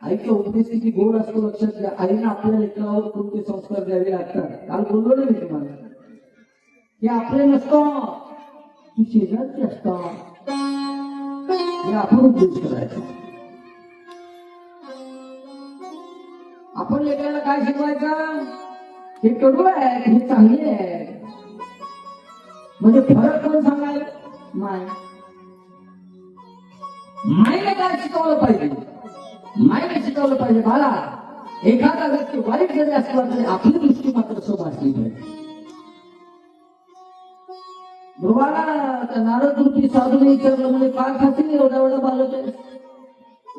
आईच्या उपदेशाची गोड असतो लक्षात घ्या. आईने आपल्या लेकरावर कोणते संस्कार द्यावे लागतात. काल बोललो ना मी तुम्हाला हे आपले नसतं, तू शेजारचे असतात. हे आपण उपदेश करायचा. आपण लेकराला काय शिकवायचं. हे कडू आहे, हे चांगले आहे. म्हणजे फरक कोण सांगायला. मायने काय शिकवलं पाहिजे. मायने शिकवलं पाहिजे बाळा एखादा व्यक्ती वाईट जरी असला तरी आपली दृष्टी मात्र सम असली पाहिजे. ध्रुवाला त्या नारद रूपी साधूने विचारलं म्हणजे काय खातील एवढा एवढा बालक आहे.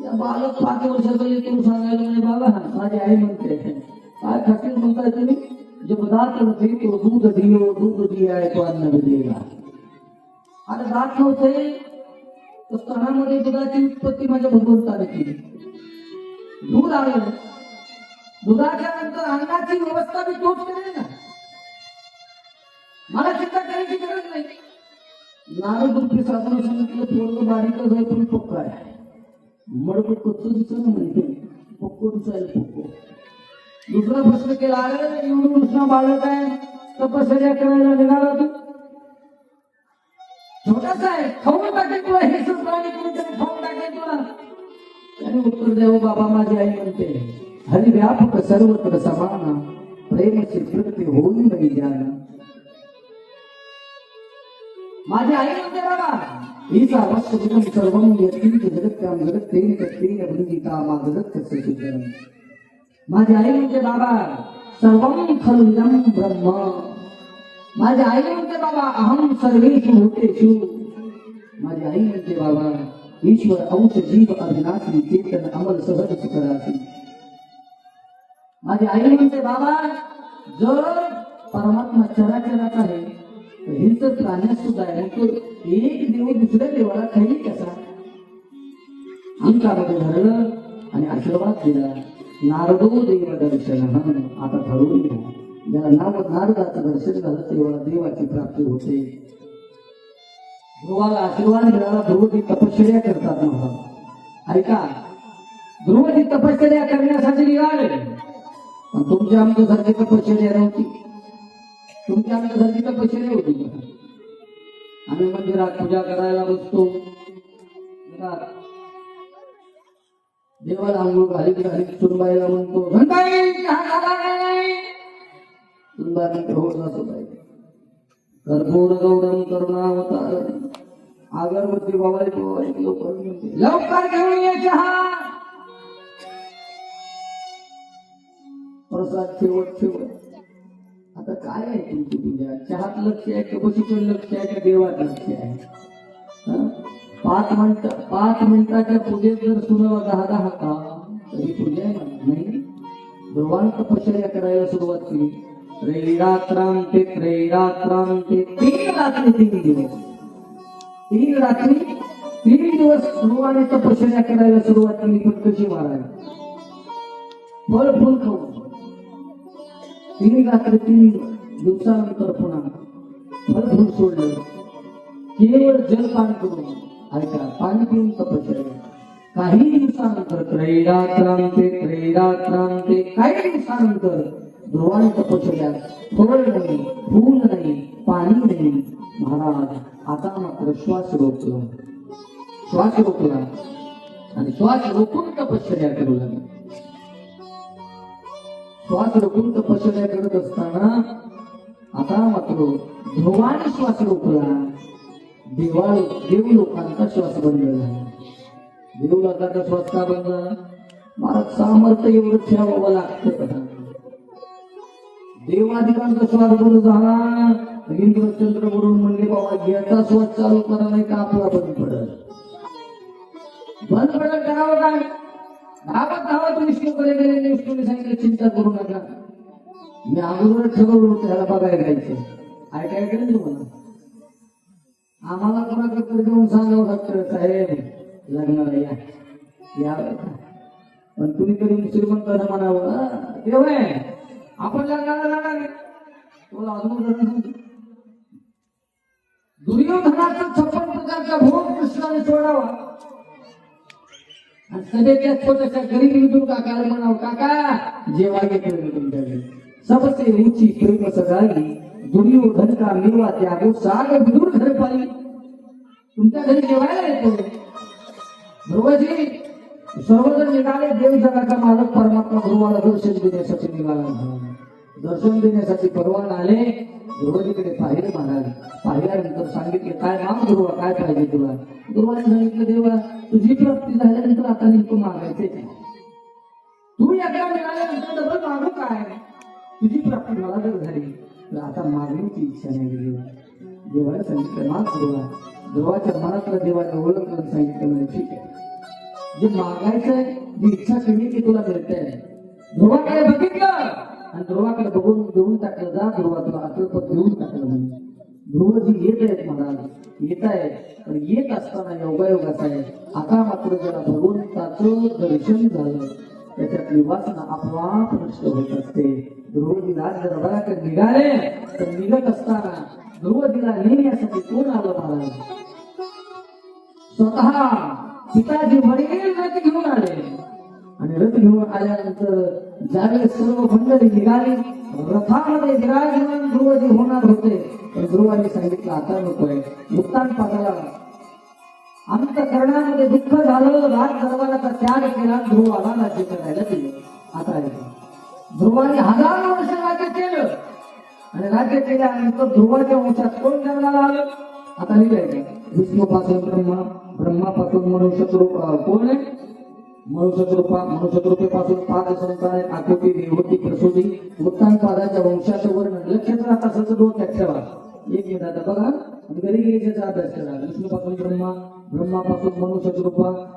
या बालक 5 वर्षाचा येतो सांगायला म्हणजे बाबा माझी आई म्हणते काय खातील म्हणताय तुम्ही. जे पदार्थ नव्हते तो दूध दियो दूध दिया आहे तो अन्न दिलेला. आता दात नव्हते तर स्तनामध्ये दुधाची उत्पत्ती माझ्या भगवंताने केली. दूध आलं, दुधाच्या नंतर अन्नाची व्यवस्था मी तोच करेल ना. मला चिंता करायची गरज नाही. नारद रूपी साधूने सांगितलं पोरग बारीक जाईल पण पक्का आहे. मडकं कच्चं दिसत म्हणते पक्को दिसायला पक्को. दुसरा प्रश्न केला अरे एवढं कृष्णा बालक आहे तपश्चर्या करायला निघाला तू? छोटासा आहे, खाऊन टाकेल तुला, हे सब प्राणी कुणीतरी खाऊन टाकेल तुला. त्याने उत्तर द्यावं, बाबा माझी आई म्हणते हरिव्यापक सर्वत्र समान प्रेम चित्रते होई नाही जाण. माझी आई म्हणते बाबा हीच अवश्य सर्वं यत्किंच जगत्यां जगत्तेन तत्तेन वृंदिता मागदत्तस्य सिद्धं. माझी आई म्हणते बाबा सर्वं खलु इदं ब्रह्म. माझी आई म्हणते बाबा अहम सर्वेषु भूतेषु. माझी आई म्हणते बाबा ईश्वर अंश जीव अविनाशी चेतन अमल सहज सुखराशी. माझी आई म्हणते बाबा जर परमात्मा चराचरात आहे तर हिंसक प्राण्यात सुद्धा आहे, तो एक देव दुसऱ्या देवाला खाली कसा. अंकामध्ये धरलं आणि आशीर्वाद दिला. नारदो देव दर्शन. आता ठरवून घ्या, ज्याला नारदाचं दर्शन झालं तेव्हा देवाची प्राप्ती होते. ध्रुवाला आशीर्वाद मिळाला. ध्रुवजी तपश्चर्या करतात महाराज. ऐका, ध्रुवजी तपश्चर्या करण्यासाठी निघाले, पण तुमच्या आमच्यासारखी तपश्चर्या नव्हती. तुमच्या आमच्यासारखी तपश्चर्या होती का? आम्ही मंदिरात पूजा करायला बसतो, देवाला आंघोळ घालीत घालीत सुनबाईला म्हणतो सुनबाई चहा झाला नाही. सुनबाई म्हणते हो असं पाहिजे. कर्पूर गौरम करुणावतारम. अगरबत्ती बाबाई लवकर घेऊन ये चहा. प्रसाद शेवट. आता काय आहे तुमची पूजा? चहात लक्ष आहे का बशीकडे लक्ष आहे का देवात लक्ष आहे? 5 मिनिटाच्या पूजेत जर सुनावा 10 का तरी पूजा आहे म्हणत नाही. भगवान तपश्चर्या करायला सुरुवात केली. त्रैरात्रांते 3 रात्री 3 दिवस 3 रात्री 3 दिवस भगवाने तपश्चर्या करायला सुरुवात केली. पण कशी महाराज? फळ फुल खाऊन 3 रात्री 3 दिवसानंतर पुन्हा फळ फुल सोडलं. केवळ जलपान करून, ऐका, पाणी पिऊन तपश्चर्या. काही दिवसानंतर त्रैरात्रांते काही दिवसानंतर ध्रुवाने तपश्चर्या. फळ नाही, फूल नाही, पाणी नाही. महाराज आता मात्र श्वास रोखला आणि श्वास रोखून तपश्चर्या करू लागले. श्वास रोखून तपश्चर्या करत असताना आता मात्र ध्रुवाने श्वास रोखला. देव लोकांचा श्वास बंद झाला. देव लोकांचा श्वास का बंद झाला? महाराज सामर्थ्य एवढं ठेवावं लागतं. देवाधिकांचा श्वास बंद झाला. इंद्रचंद्र म्हणून म्हणले बाबा याचा श्वास चालू करा नाही का आपला बंद पडल करावं काय? धावत विष्णूकडे गेले. विष्णूने सांगितलं चिंता करू नका, मी अगोदर ठरवलं होतं ह्याला बघायला जायचं. ऐकायला गेलं तुम्हाला? आम्हाला कोणाकडे देऊन सांगावं लागतं साहेब लग्नाला या. पण तुम्ही तरी श्रीमंतांना म्हणावं देव आहे आपण लग्नाला जाणार. तुला अजून दुर्योधनाचा 56 प्रकारचा भोग कृष्णाने सोडावा आणि सगळ्यात छोट्याशा गरीब विदूर काकाला म्हणावं काका जेवा घेतलं तुमच्याकडे. सबसे ऊंची प्रेम सगाई दुर्योधन का मिळवा त्यागो साग विदूर घर पाली. तुमच्या घरी जेवायला येतो. ध्रुवजी सर्वजण निघाले. देव जगाचा मालक परमात्मा ध्रुवाला दर्शन देण्यासाठी निघाला. दर्शन देण्यासाठी परवान आले. ध्रुवजीकडे पाहिले महाराज. पाहिल्यानंतर सांगितले काय माग ध्रुवा, काय पाहिजे तुला? ध्रुवाने सांगितलं देवा तुझी प्राप्ती झाल्यानंतर आता नेमकं मागायचे तू एकदा मिळाल्यानंतर डबल मागू काय? तुझी प्राप्ती मला जर झाली तर आता मागण्याची इच्छा नाही देवा. देवाला सांगितलं माग ध्रुवा. ध्रुवाच्या मनातलं देवाने ओळखलं सांगितलं म्हणजे ठीक आहे, जे मागायचं आहे जी इच्छा केली की तुला मिळते. ध्रुवाकडे बघितलं आणि ध्रुवाकडे बघून देऊन टाकलं. जा ध्रुवा तुला अकल्पत देऊन टाकलं. म्हणजे ध्रुवजी येत आहेत महाराज येत आहे. पण येत असताना योगायोगाचा आहे. आता मात्र ज्याला भगवंताचं दर्शन झालं त्याच्यातली वासना आपोआप नष्ट होत असते. ध्रुवजी राज दरबाराकडे निघाले तर निघत असताना ध्रुवजीला नेण्यासाठी कोण आलं महाराज? स्वतः पिताजी वडील रथ घेऊन आले. आणि रथ घेऊन आल्यानंतर ज्यावेळेस सर्व मंडळी निघाली रथामध्ये विराजमान ध्रुवजी होणार होते, पण ध्रुवाने सांगितलं आता नकोय. उत्तानपादाला अंतःकरणामध्ये दुःख झालं, राज दरबाराचा त्याग केला, ध्रुवाला राज्य करायला दिलं. आता ऐका, ध्रुवाने 1000 वर्ष राज्य केलं आणि राज्य केल्यानंतर ध्रुवाच्या वंशात कोण जन्माला आलं? आता लिहिलंय का? विष्णूपासून ब्रह्मा, ब्रह्मापासून मनुष्यरूप कोण आहे? मनुष्यरूपेपासून 5 संतान, आकृती, देवती, प्रसूती. उत्तानपादाच्या वंशाचं वर्णन लक्षात राहता सतत डोक्यात ठेवा. एक मिनिट आता बघा, घरी गेल्याचा अभ्यास करा. विष्णूपासून ब्रह्मा, ब्रह्मापासून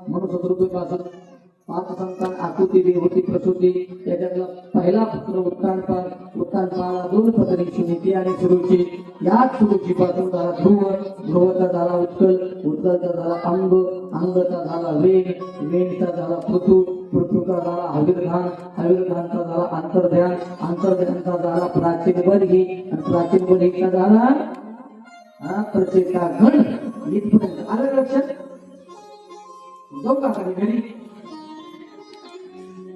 मनुष्यरूपेपासून 5 संतान, आकृती, देवती, प्रसूती. त्याच्यातला पहिला पुत्र उत्तानपाद. उत्तानपादाला 2 पत्नी, सुनीती आणि सुरुची. याच सुरुची पासून झाला ध्रुव, ध्रुवचा झाला उत्कल, उत्कलचा झाला अंग, अंगचा झाला वेग, वेगचा झाला पृथू, पृथूचा झाला हवीरधान, हवीरधानचा झाला अंतर्ध्यान, अंतर्ध्यानचा झाला प्राचीन बर्गी, आणि प्राचीन बर्गीचा झाला प्रचेता गण. इथपर्यंत आलं लक्षात? जाऊ का आपण घरी?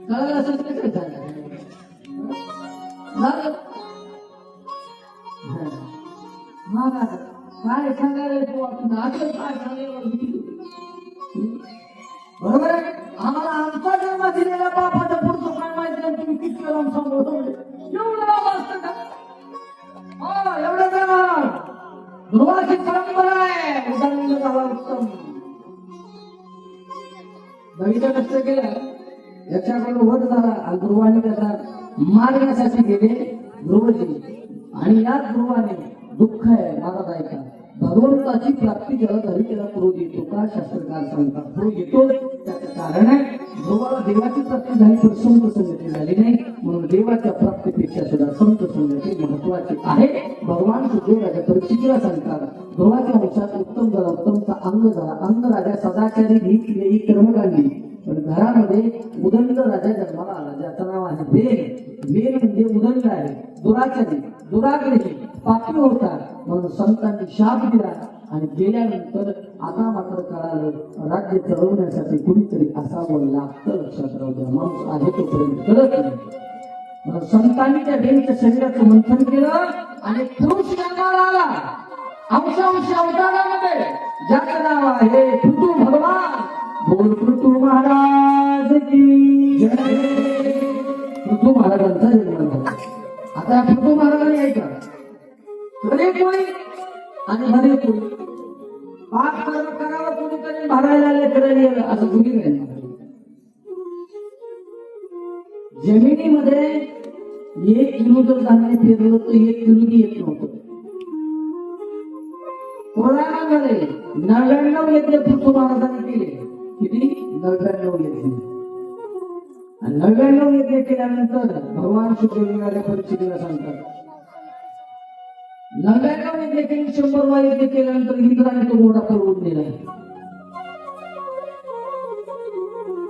कळलं असेल तर काय झालं? काय सांगायला तू आपण असं काय सांगायला? बरोबर आहे. आम्हाला आमचा जन्म दिलेल्या बापाचं पुढचं काय माहिती नाही, तुम्ही किती वेळा सांगतो एवढं बाबा असतं का? हो, एवढं जरा ध्रुवाची परंपरा आहे. उदाहरण झाला उत्तम. दहीचं कष्ट केलं, याच्याकडून वध झाला आणि ध्रुवाने त्याचा मारण्यासाठी गेले ध्रुवजी. आणि याच ध्रुवाने दुःख आहे महाराज ऐका, भगवंताची प्राप्ती ज्याला झाली त्याला पुरू देतो का? शास्त्रकार सांगतात पुरू येतो. त्याचं कारण आहे ध्रुवाला देवाची प्राप्ती झाली पण संत संगती झाली नाही, म्हणून देवाच्या प्राप्तीपेक्षा सुद्धा संत संगती महत्वाची आहे. भगवान सुदेव राजा परीक्षितीला सांगतात ध्रुवाच्या वंशात उत्तम झाला, उत्तमचा अंग झाला, अंग राजा सदाचारी ही कर्मकांडी. पण घरामध्ये उदंड राजा जन्माला आला, ज्याचं नाव आहे वेन. वेन म्हणजे उदंड आहे, दुराचारी, दुराग्रही, पापी होता, म्हणून संतांनी शाप दिला. आणि गेल्यानंतर आता मात्र कळालं राज्य चढवण्यासाठी कुणीतरी असावं लागतं. लक्षात राहू द्या, माणूस आहे तोपर्यंत कळत नाही. म्हणून संतांनी त्या वेनच्या शरीराचं मंथन केलं आणि पुरुष जन्माला आला अंशांश अवतारामध्ये, ज्याचं नाव आहे पृथू भगवान. बोल पृथू महाराज की जय. पृथू महाराजांचा जन्म झाला. आता पृथू महाराजांनी ऐका, हरे कोणी आणि हरे कोणी पाप कर्म करावं कोणीतरी भरायला लेकरं असं कुणी नाही. जमिनीमध्ये 1 किलो जर धान्य पेरलं तर 1 किलो येत नव्हतं. पुराणामध्ये 99 यज्ञ पृथू महाराजांनी केले. किती? 99 यज्ञ. आणि 99 यज्ञ केल्यानंतर भगवान सुखदेव परीक्षितीला सांगतात 99 यज्ञ केली, 100 यज्ञ केल्यानंतर इंद्राने तो घोडा पळवून दिला.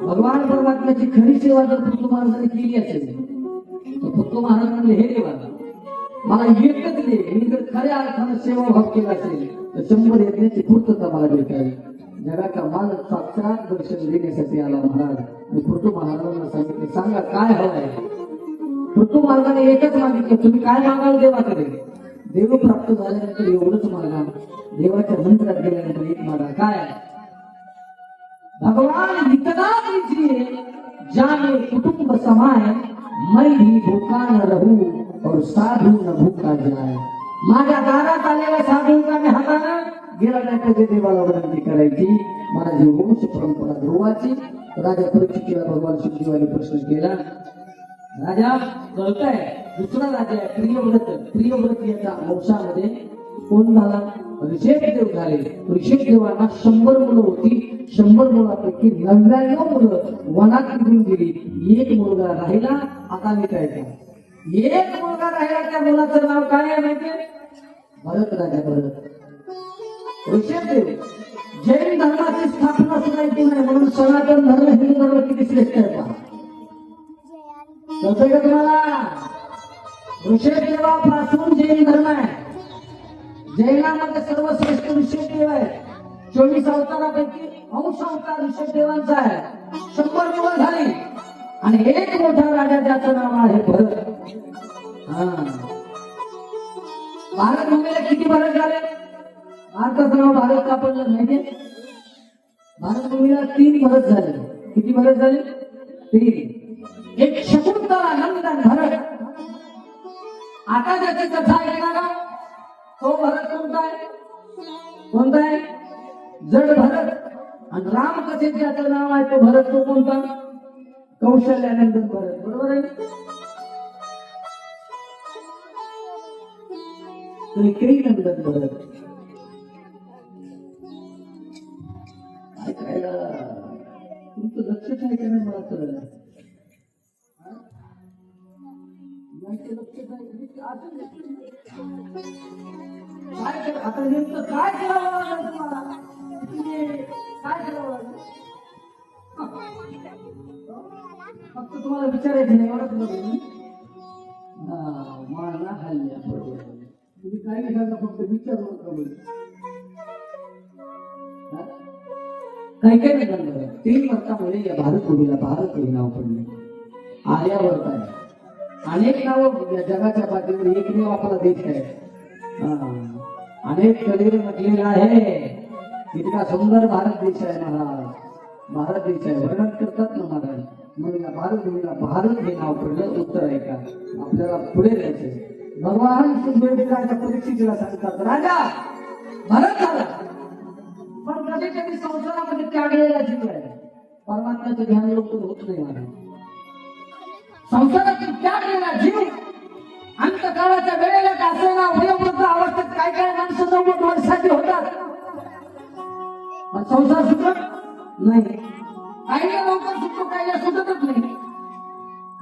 भगवान परमात्म्याची खरी सेवा जर पृथू महाराजांनी केली असेल तर पृथू महाराज म्हणले हे देवा मला एकच दे, मी जर खऱ्या अर्थानं सेवाभाव केला असेल तर 100 यज्ञाची पूर्तता मला भेटावी. जगाचा मालक साक्षात दर्शन देण्यासाठी आला महाराज. आणि पृथू महाराजांना सांगितले सांगा काय हवंय. पृथू महाराजांनी एकच मागितलं, तुम्ही काय मागाल देवाकडे? देव प्राप्त झाल्यानंतर एवढंच मागा. देवाच्या मंदिरात गेल्यानंतर एक मागा काय? भगवान इतना कीजिए जाने कुटुंब समाए, मैं भी भूखा न रहूं और साधू न भूखा जाए. माझ्या दारात आलेल्या साधूंना मी हातानं गेला नाही पाहिजे, देवाला विनंती करायची. माझी वंश परंपरा ध्रुवाची. राजा परीक्षितीला भगवान सुखदेवाने प्रश्न केला, राजा कळतंय दुसरा राजा आहे प्रियव्रत. प्रियव्रत याच्या वंशामध्ये कोण झाला? ऋषभदेव झाले. ऋषभदेवांना 100 मुलं होती. 100 मुलांपैकी 99 मुलं वनात निघून गेली. एक मुलगा राहिला. आता मी काय करा, एक मुलगा राहिला, त्या मुलाचं नाव काय आहे माहितीये? भरत राजा भरत. ऋषभदेव जैन धर्माची स्थापना सुद्धा केली नाही, म्हणून सनातन धर्म हिंदू धर्म किती श्रेष्ठ आहे पहा. कळतंय का तुम्हाला? ऋषभदेवापासून जैन धर्म आहे. जैनामध्ये सर्वश्रेष्ठ ऋषभदेव आहे. 24 अवतारापैकी अंश अवतार ऋषभदेवांचा आहे. 100 मुलं झाली आणि एक मोठा राजा ज्याचं नाव आहे भरत. हा भारतभूमीला किती भारत झाले? भारताचं नाव भारत का पडलं माहितीये? भारतभूमीला 3 भरत झाले. किती भरत झाले? 3. एक शकुंतला, नंदन, भरत. आता ज्याची कथा ऐकणारा तो भरत कोणता आहे? कोणता आहे? जड भरत. आणि रामकथेचे ज्याचं नाव आहे तो भरत, तो कोणता? कौशल्यानंदन भरत. बरोबर आहे? नंदन भरत. काय करायला तुमचं लक्षच आहे का नाही मला कळलं. आता नेमकं काय करावं लागलं तुम्हाला? काय करावं लागलं? फक्त तुम्हाला विचारायचं नाही एवढंच बघ. मला हल्ल्या तुम्ही काय नाही सांगा, फक्त विचारू नका. काही काही नाही झालं. 3 वर्षामुळे या भारतभूमीला भारत हे नाव पडले. आर्यावर्त आहे. अनेक नाव जगाच्या पाठीवर, एकमेव आपला देश आहे. अनेक कधीर म्हटलेलं आहे. इतका सुंदर भारत देश आहे महाराज. भारत देश आहे वर्णन करतात ना महाराज. म्हणून या भारतभूमीला भारत हे नाव पडलं. उत्तर आहे का? आपल्याला पुढे जायचंय. भगवान सुखदेवराच्या परीक्षेला सांगतात, राजा भारत झाला, पण कधी कधी संसारामध्ये त्यागलेला जीव आहे. परमात्म्याचं ध्यान लवकर होत नाही महाराज. संसारातील त्यागलेला जीव अंतकाळाच्या वेळेला का असेना वयोवृद्ध अवस्थेत काय काय माणसं 90 वर्षाची होतात, पण संसार सुटत नाही. काहीला लवकर सुटतो, काहीला सुटतच नाही.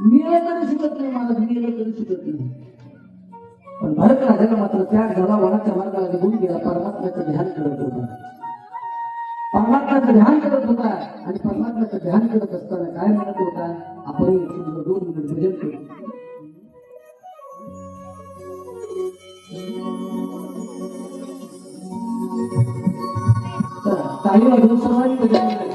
मिळेल तरी सुटत नाही मला, मिळेल तरी सुटत नाही. पण भरत राजाला मात्र त्याग झाला. वनाच्या मार्गाला निघून गेला. परमात्म्याचं ध्यान करत होता. परमात्म्याचं ध्यान करत होता. आणि परमात्म्याचं ध्यान करत असताना काय म्हणत होता? आपण 2 मिनिट भजन करू. काही वाजून सर्वांनी भजन केलं.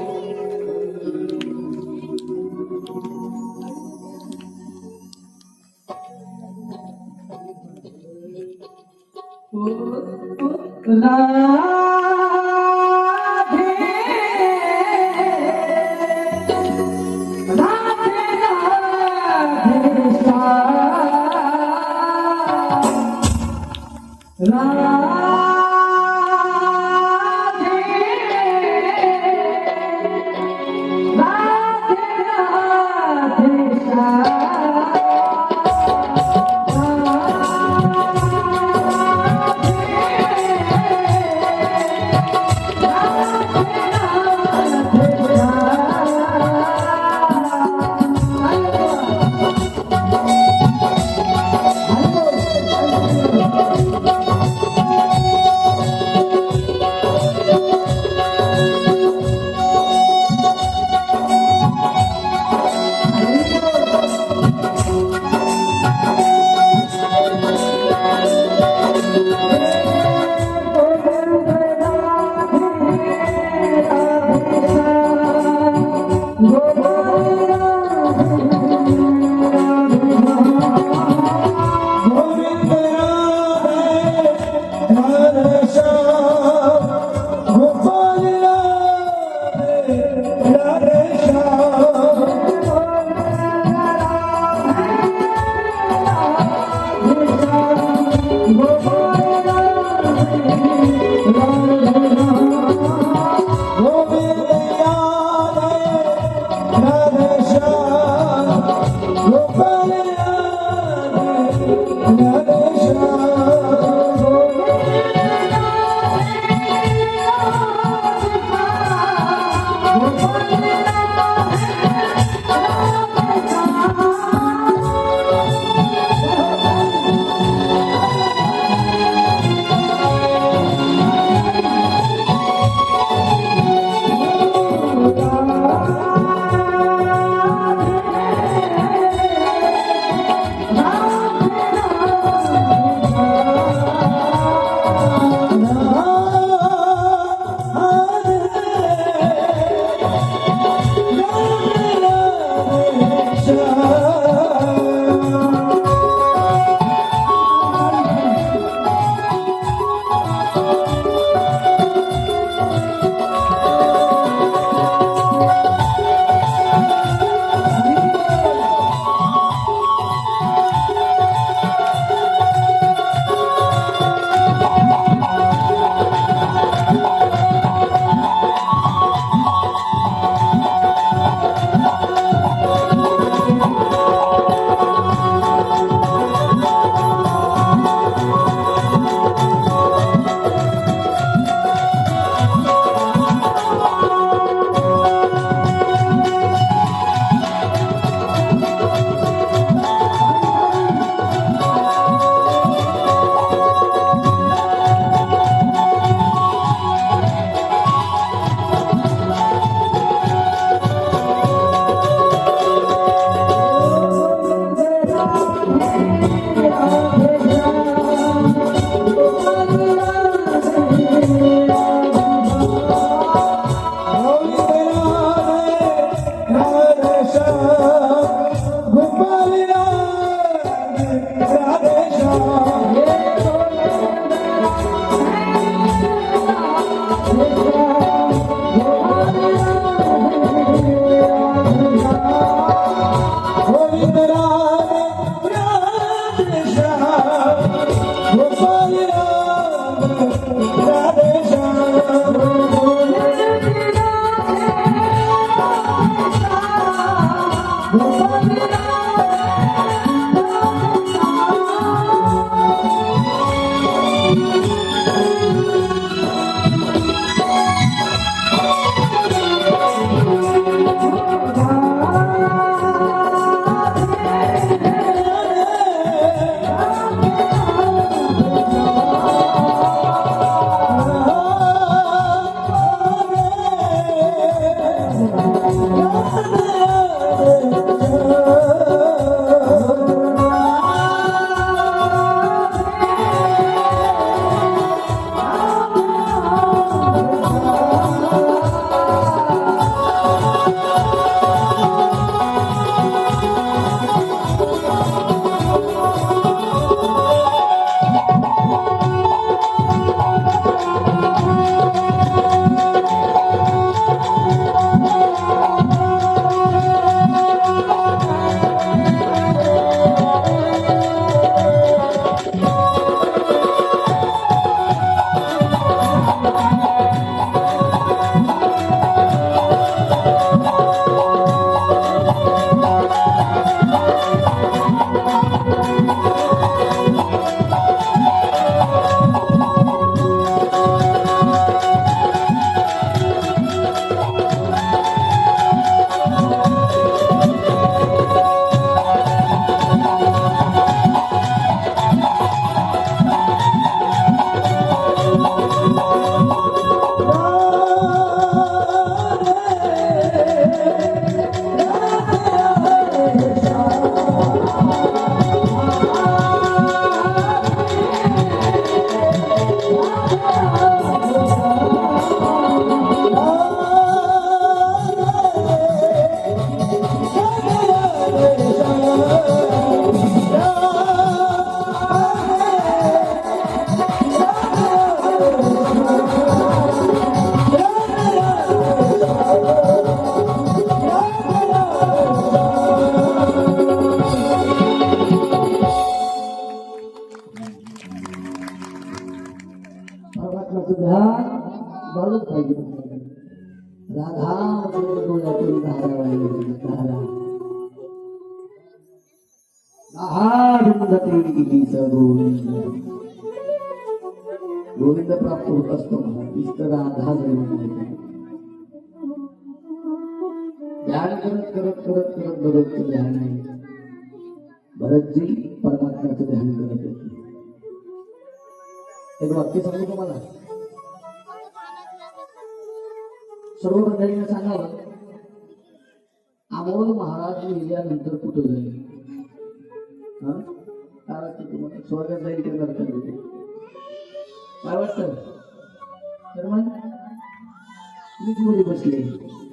परमात्म्याचं ध्यान झालंच पाहिजे. राधा डोळ्यातून धारा वाहिली, धारा गोविंद गोविंद प्राप्त होत असतो. इष्ट राधा ध्यान करत करत करत करत भगतचं ध्यान आहे. भरतजी परमात्म्याचं ध्यान करत होते. एक वाक्य सांगू तुम्हाला, सर्व मंडळीने सांगावं, अमोल महाराज लिहिल्यानंतर कुठं जाईल? काय वाटतं तुम्हाला? स्वर्गात जाईल का नरकात जाईल? काय वाटतं? तर मग मीच मध्ये बसले,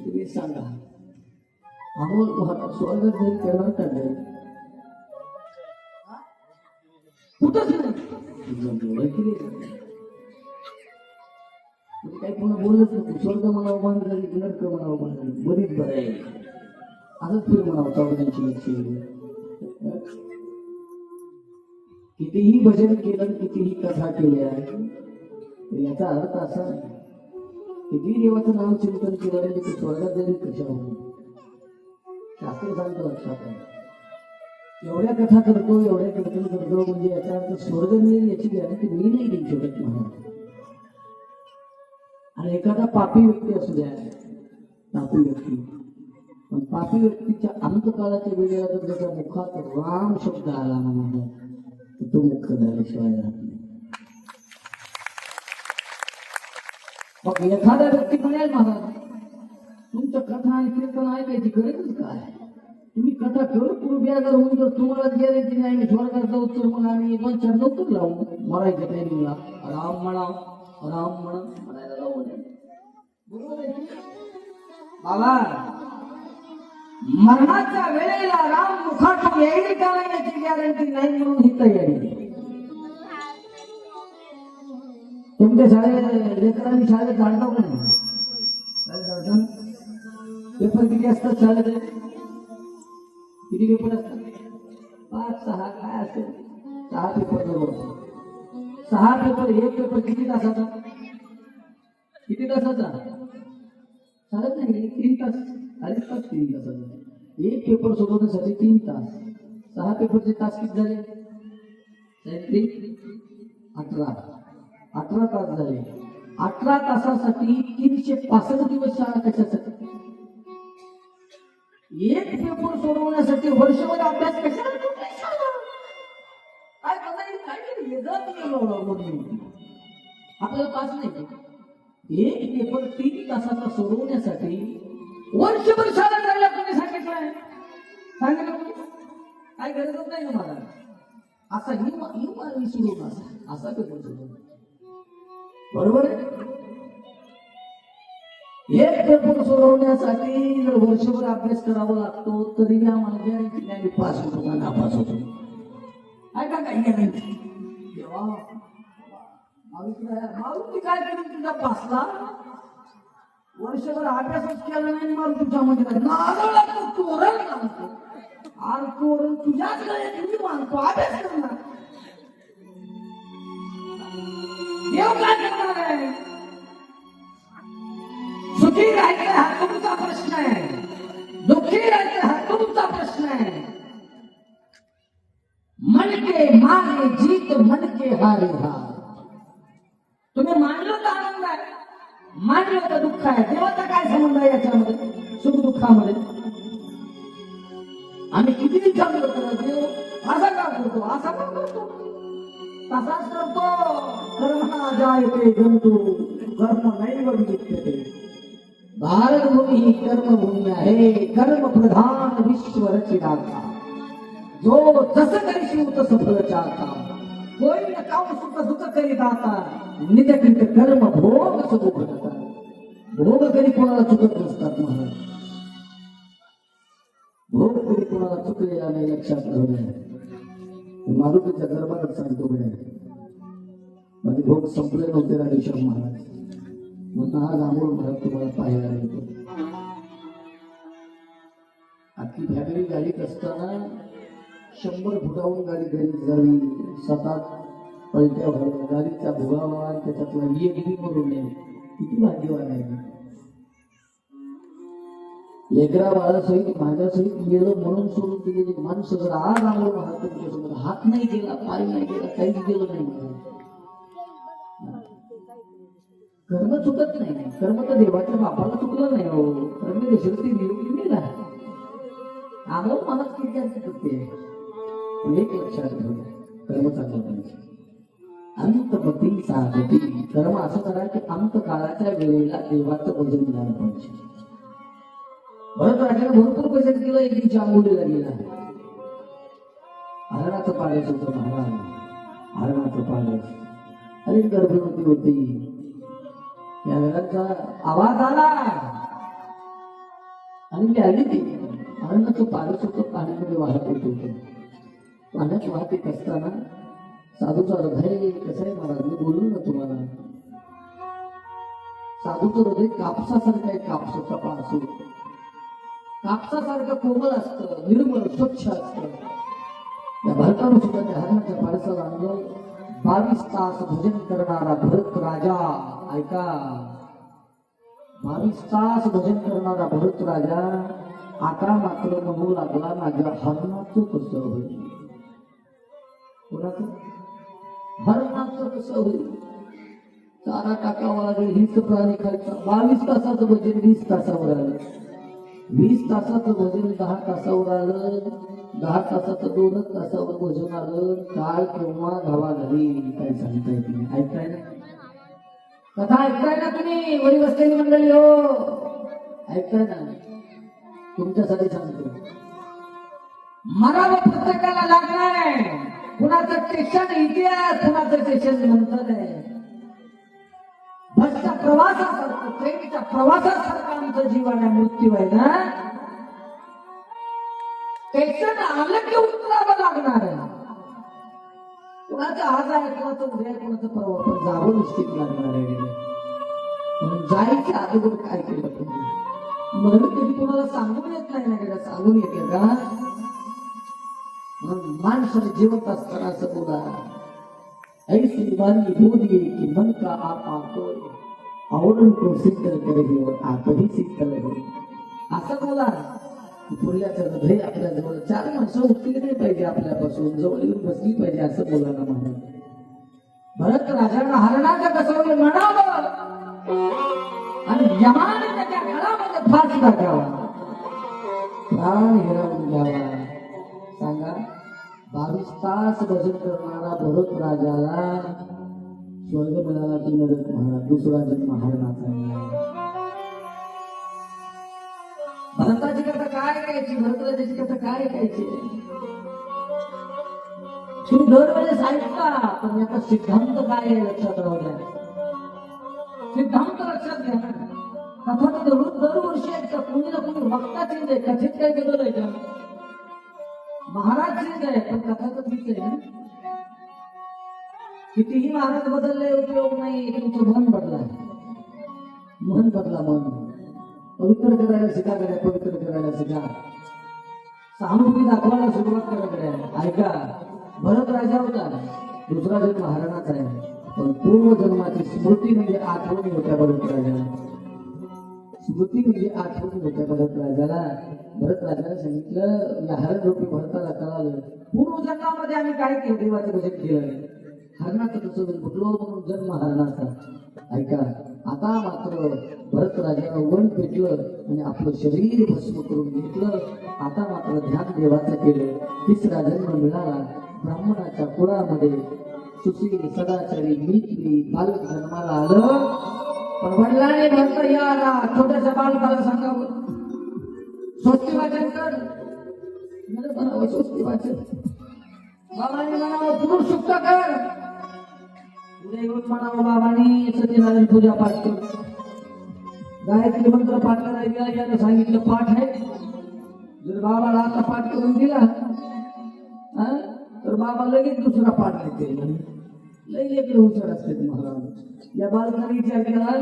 तुम्ही सांगा, अमोल महाराज स्वर्गात जाईल का नरकात जाईल? कुठंच नाही. काही पुन्हा बोलत नको. स्वर्ग म्हणावं बंद झाली, नरक म्हणावं बंद झाली, बरीच बरं आहे. असंच फिर म्हणावं चौघांची लक्ष. कितीही भजन केलं, कितीही कथा केल्या, याचा अर्थ असा नाही कितीही देवाचं नाव चिंतन केलं नाही ते स्वर्गात जाईल कशावर? शास्त्र सांगतं लक्षात आहे. एवढ्या कथा करतो, एवढ्या कीर्तन करतो, म्हणजे याचा अर्थ स्वर्ग मिळेल याची गॅरंटी मी नाही देऊ शकत महाराज. आणि एखादा पापी व्यक्ती असू द्या, पापी व्यक्ती, पण पापी व्यक्तीच्या अंतकाळाच्या वेळेला जर त्याच्या मुखात राम शब्द आला ना महाराज, तर तो मुक्त झाल्याशिवाय राहत नाही. मग एखादा व्यक्ती म्हणाल महाराज तुमचं कथा आणि कीर्तन ऐकायची गरजच काय? तुम्ही कथा करू उभ्या जर होऊन जर तुम्हाला गॅरंटी नाही मी स्वर्गात जाऊ तर मग आम्ही 2-4 नव्हतं लावू मरायच्या टायमिंगला राम म्हणा राम म्हणा म्हणायला लावू नये. बरोबर आहे बाबा? मरणाच्या वेळेला राम मुखातून यायची का नाही याची गॅरंटी नाही म्हणून ही तयारी. तुमच्या शाळेत लेकरांनी शाळेत जाणतो का नाही? पेपर किती असतात शाळेत? किती पेपर असतात? 5-6 काय असेल 6 पेपर बरोबर. 6 पेपर, एक पेपर किती तासाचा? किती तासाचा? चालत नाही, 3 तास, 2.5 तास, 3 तासाचा. एक पेपर सोडवण्यासाठी 3 तास. 6 पेपरचे तास किती झाले? 18 तास झाले. 18 तासासाठी 365 दिवस शाळा कशासाठी? एक पेपर सोडवण्यासाठी वर्षभर अभ्यास कशाला? काय आपल्याला पास नाही. एक पेपर 3 तासाचा सोडवण्यासाठी वर्षभर शाळा करायला कोणी सांगितलं? काय गरजच नाही ना मला. असा ही सोडून असा पेपर सोडून बरोबर आहे. एक पेपर सोडवण्यासाठी जर वर्षभर अभ्यास करावा लागतो तरी आम्हाला गॅरंटी नाही पास होतो का नापास होतो. काय का काही गॅरंटी? देवा मारुती काय करेल तुझ्या पासला? वर्षभर अभ्यासच केला नाही मारुतीच्या मध्ये नारळ लागतो, तोरण लागतो. आणि तोरण तुझ्याच गळ्यात मी मानतो, अभ्यास करणार. देव काय करणार आहे? सुखी राहायचं हा तुमचा प्रश्न आहे, दुःखी राहायचं हा तुमचा प्रश्न आहे. मन के मारे जीत, मन के हारे हार. तुम्ही मानलं तर आनंद आहे, मानलं तर दुःख आहे. देवाचा काय संबंध आहे याच्यामध्ये, सुख दुःखामध्ये? आम्ही किती चांगलं करतो, देव असा का करतो, असा का करतो, तसाच करतो. कर्म जायते जंतू कर्म नाही विद्यते. भारत भूमी ही कर्मभूमी आहे, कर्म प्रधान विश्व रचिनाता. जो जसं करशील तसं फल चाहता, कोई न काम सुख सुख करी दाता. नित्यकृत कर्म भोग सुख करता. भोग कधी कोणाला चुकत नसतात महाराज. भोग कधी कोणाला चुकलेला नाही, लक्षात ठेवणे. मारुतीच्या दरबारात सांगतो म्हणे माझे भोग संपले नव्हते राजेश्वर महाराज. म्हणून आज आंबोळ महाराज तुम्हाला पाहायला येतो. अख्खी फॅमिली गाडीत असताना 100 फुटाहून गाडी घरी जावी, 7-8 पलट्या व्हाव्या, गाडीचा भुगावा, त्याच्यातला एक बी मरू नये. किती भाग्यवान आहे. लेकरा बाळासहित माझ्यासहित गेलं म्हणून सोडून गेलेली माणसं जर आज आंबोळ महाराज तुमच्यासमोर हात नाही गेला, पाय नाही गेला, काहीच गेलं नाही. कर्म चुकत नाही. कर्म तर देवाच्या बापाला चुकलं नाही हो. कर्म दशरथी निरोगी गेला. आम्हाला मला किती चुकते. एक लक्षात ठेव, कर्म चांगलं पाहिजे. अंतपती साधती. कर्म असं करा की अंत काळाच्या वेळेला देवाचं भजन झालं पाहिजे. भरत राजाने भरपूर भजन केलं. एक दिवशी आंबोलीला गेला. हरणाचं पाळस होतं महाराज, हरणाचं पाळस. अरे गर्भवती होती. या हरणाचा आवाज आला आणि मी आली ती. हरणाचं पाळस होतं, पाण्यामध्ये वाहत येत होतं. पाण्यात वाहत येत असताना साधूचा हृदय कसं आहे महाराज, मी बोलू ना तुम्हाला. साधूचं हृदय कापसासारखं आहे. कापसाचा पाळस होतो, कापसासारखं कोमल असतं, निर्मळ स्वच्छ असतं. या भारतानं सुद्धा त्या हरणाच्या पाळसाला आणलं. 22 तास भजन करणारा भरत राजा, ऐका, 22 तास भजन करणारा भरत राजा आता मात्र म्हणू लागला माझ्या हरणाचं कसं होईल. कोणाचं? हरणाचं कसं होईल. चारा टाकावा लागेल, हीच प्राणी खायचा. 22 तासाचं भजन 20 तासावर आलं. 20 तासाचं भजन 10 तासावर आलं. 10 तासाचं 2 तासावर भजन आलं. काळ केव्हा धावा झाली काय सांगता येत नाही. ऐकताय ना कथा, ऐकताय ना तुम्ही वरी बसलेली मंडळी हो, ऐकताय ना. तुमच्यासाठी सांगतो, मरावं प्रत्येकाला लागणार आहे. कुणाचं टेन्शन इतिहास, कुणाचं टेन्शन नंतर आहे. बसच्या प्रवासासारखं, ट्रेनच्या प्रवासासारखं आमचं जीवन आहे, मृत्यू आहे ना. टेन्शन आलं की उतरावं लागणार आहे. कुणाचं आज आहे, कुणाचं उद्या आहे, कुणाचं परवा, पण जावं निश्चित लागणार आहे. म्हणून जायच्या अगोदर काय केलं तुम्ही? म्हणून कधी कोणाला सांगून येत नाही ना, का सांगून येते का? म्हणून माणसाने जिवंत असताना असं बोला, ऐसी वाली बोलिए कि मन का आपा कोय आवरण को शीतल करे और आपही शीतल हो. असं बोला. पुरल्याचं हृदय आपल्या जवळ 4 माणसं उठली नाही पाहिजे आपल्यापासून, जवळ येऊन बसली पाहिजे असं बोला ना महाराज. भरत राजांना हरणाचं कसं म्हणावं आणि यमाने त्याच्या गळामध्ये फास टाकावा, प्राण हिरावून घ्यावा. सांगा 22 तास भजन करणारा भरत राजाला स्वर्ग मिळाला की नरक महाराज, दुसरा जन्म हरणाचा मिळाला. भरताची कथा काय ऐकायची, भरतराजाची कथा काय ऐकायची. तुम्ही दरवेळेस ऐकता, पण याचा सिद्धांत काय आहे लक्षात राहू द्या. सिद्धांत लक्षात घ्या ना. कथा तर दरवर्षी ऐकता, कुणी ना कुणी वक्ता चेंज आहे, कथेत काय बदल आहे का. महाराज चेंज आहे पण कथा तर तीच आहे ना. कितीही महाराज बदलले उपयोग नाही, तुमचं मन बदला. मन बदला. मन पवित्र करायला शिका गड्या, पवित्र करायला शिका. सहानुभूती दाखवायला सुरुवात करा गड्या. ऐका, भरत राजा होता, दुसरा जन्म हरणाचा आहे, पण पूर्व जन्माची स्मृती म्हणजे आठवणी होत्या भरत राजाला. स्मृती म्हणजे आठवणी होत्या भरत राजाला. भरत राजाला सांगितलं, या हरण रूपी भरताला कळालं पूर्व जन्मामध्ये आम्ही काय केलं, देवाचं भजन केलं, हरणाचं कसं फुटलो म्हणून जन्म हरणाचा. ऐका, आता मात्र भरत राजाला वन पेटलं आणि आपलं शरीर भस्म करून घेतलं. आता मात्र ध्यान देवाचं केलं. तिसरा जन्म मिळाला. ब्राह्मणाच्या कुळामध्ये सुशील सदाचारी नीती बालक जन्माला आलं. पण वडिलांनी भरत याला छोट्याशा बालकाला सांगावं, स्वस्ती वाचन कर. म्हणावं स्वस्ती वाचन. बाबांनी म्हणावं पुरुष सुक्त कर. उद्या येऊन म्हणावं बाबांनी सत्यनारायण पूजा पाठ कर. गायत्री मंत्र पाठ करायला यानं सांगितलं पाठ आहे. जर बाबाला आता पाठ करून दिला तर बाबा लगेच दुसरा पाठ देते. लई लेकरं हुशार असते महाराज. या बालकाने विचार केला,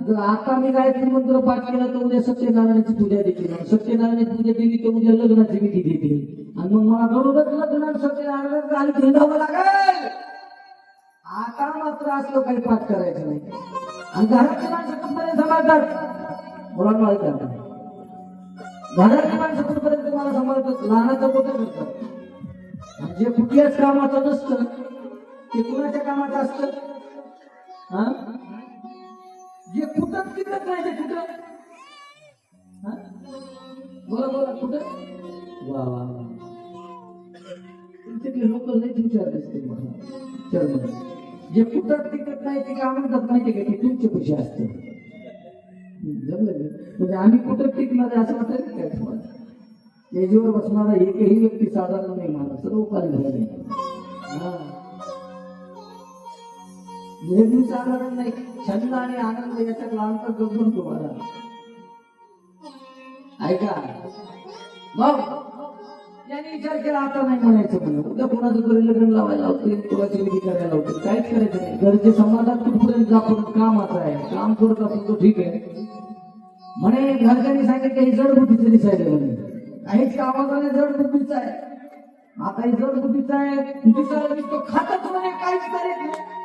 जर आता मी गायत्री मंत्र पाठ केला तर उद्या सत्यनारायणाची पूजा देखील, सत्यनारायणाची पूजा दिली तर उद्या लग्नाची विधी देतील आणि मग मला बरोबर लग्न सत्यनारायण आणि हिंडावं लागेल. आता मात्र असलं काही पाठ करायचं नाही. आणि घरातली माणसं कुठपर्यंत सांभाळतात, मुलांना ऐकतात. घरातली माणसं कुठपर्यंत तुम्हाला सांभाळतात, लहानाचं मोठं करतात. जे कुठल्याच कामाचं नसतं ते कुणाच्या कामाचं असतं. जे कुठं टिकत नाही ते कुठं. बोला बोला कुठं. वा वा, तुमच्यातले लोक नाही तुमच्यावर दिसते. जे कुठं टिकत नाही ते काय म्हणतात माहिती का, ते तुमचे पैसे असते. जमलं म्हणजे आम्ही कुठं टिकणार आहे असं वाटतं काय तुम्हाला. स्टेजवर बसणारा एकही व्यक्ती साधारण नाही, मला सर्व कार्य झाले. नेहमी साधारण नाही. छंद आणि आनंद याच्यातला अंतर गजून तुम्हाला. ऐका, मग याने विचार केला आता नाही म्हणायचं म्हणून. उद्या कोणाचं तरी लग्न लावायला लावतील, कोणाची विधी करायला लावतील, काहीच करायचं नाही. घरचे समाजात कुठपर्यंत आपण कामाचं आहे, काम करत असेल तो ठीक आहे म्हणे. घरच्यांनी सांगितलं ही जडबुद्धीचं दिसायला म्हणे, काहीच कामाचा नाही, जडबुद्धीचा आहे. आता ही जडबुद्धीचा आहे, तो खातच म्हणे, काहीच करेल नाही.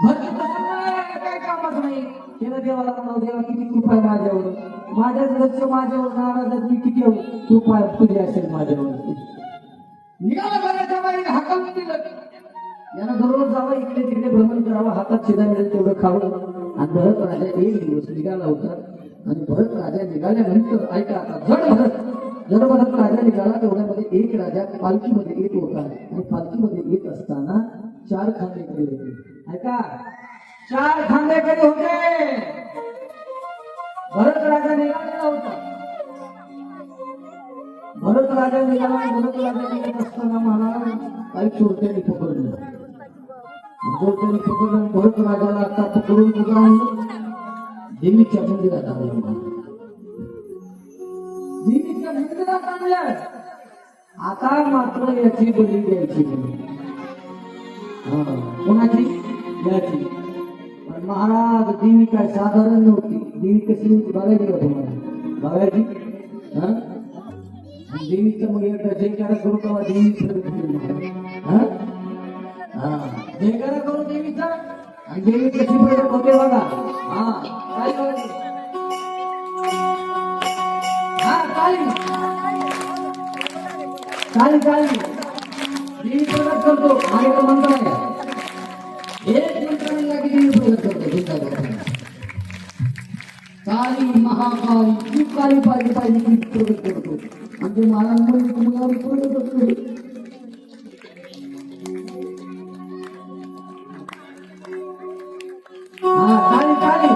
काय कामच नाही केलं. देवाला म्हणावं, देवा किती कृपा आहे माझ्यावर, माझ्याच घरचं माझ्यावर नाराज, मी किती कृपा तुझी असेल माझ्यावर. निघाला करायच्या बाईने हाकावून दिलं. यानं दररोज जावं, इकडे तिकडे भ्रमण करावं, हातात शिदा मिळेल तेवढं खावं. आणि भरत राजा एक दिवस निघाला होता. आणि भरत राजा निघाल्यानंतर ऐका, आता जड भरत राजा निघाला. तेवढ्यामध्ये एक राजा पालखीमध्ये येत होता. आणि पालखीमध्ये येत असताना 4 खांदेकरी होते. ऐका, 4 खांदेकरी होते. भरत राजा निघालेला होता. भरत राजा निघाला. भरत राजा निघत असताना महाराज काही चोरट्यांनी पकडलं. चोरट्यांनी पकडलं. भरत राजाला आता पकडून कुठं आणलं, देवीच्या मंदिरात आणलं. देवीच्या मंदिरात आणलं. आता मात्र याची बली द्यायची नाही. कोणाची? याची. पण महाराज देवी काय साधारण नव्हती. देवी कसली होती बघायची का तुम्हाला? बघायची. देवीचं मग एकदा जयकार करू तेव्हा देवी हा जयकारा करू देवीचा आणि देवी कशी प्रगट होते बघा. हा काय करायचं? हा काळी काळी काळी देवी प्रगट करतो. माझ्याकडे मंत्र आहे. एक मंत्र म्हणला की देवी प्रगट करतो. तुमच्या घरात काली महाकाली जी काली पाहिजे ती प्रगट करतो. म्हणजे महाराजांनी तुम्हाला प्रगट असतो. हा काली काली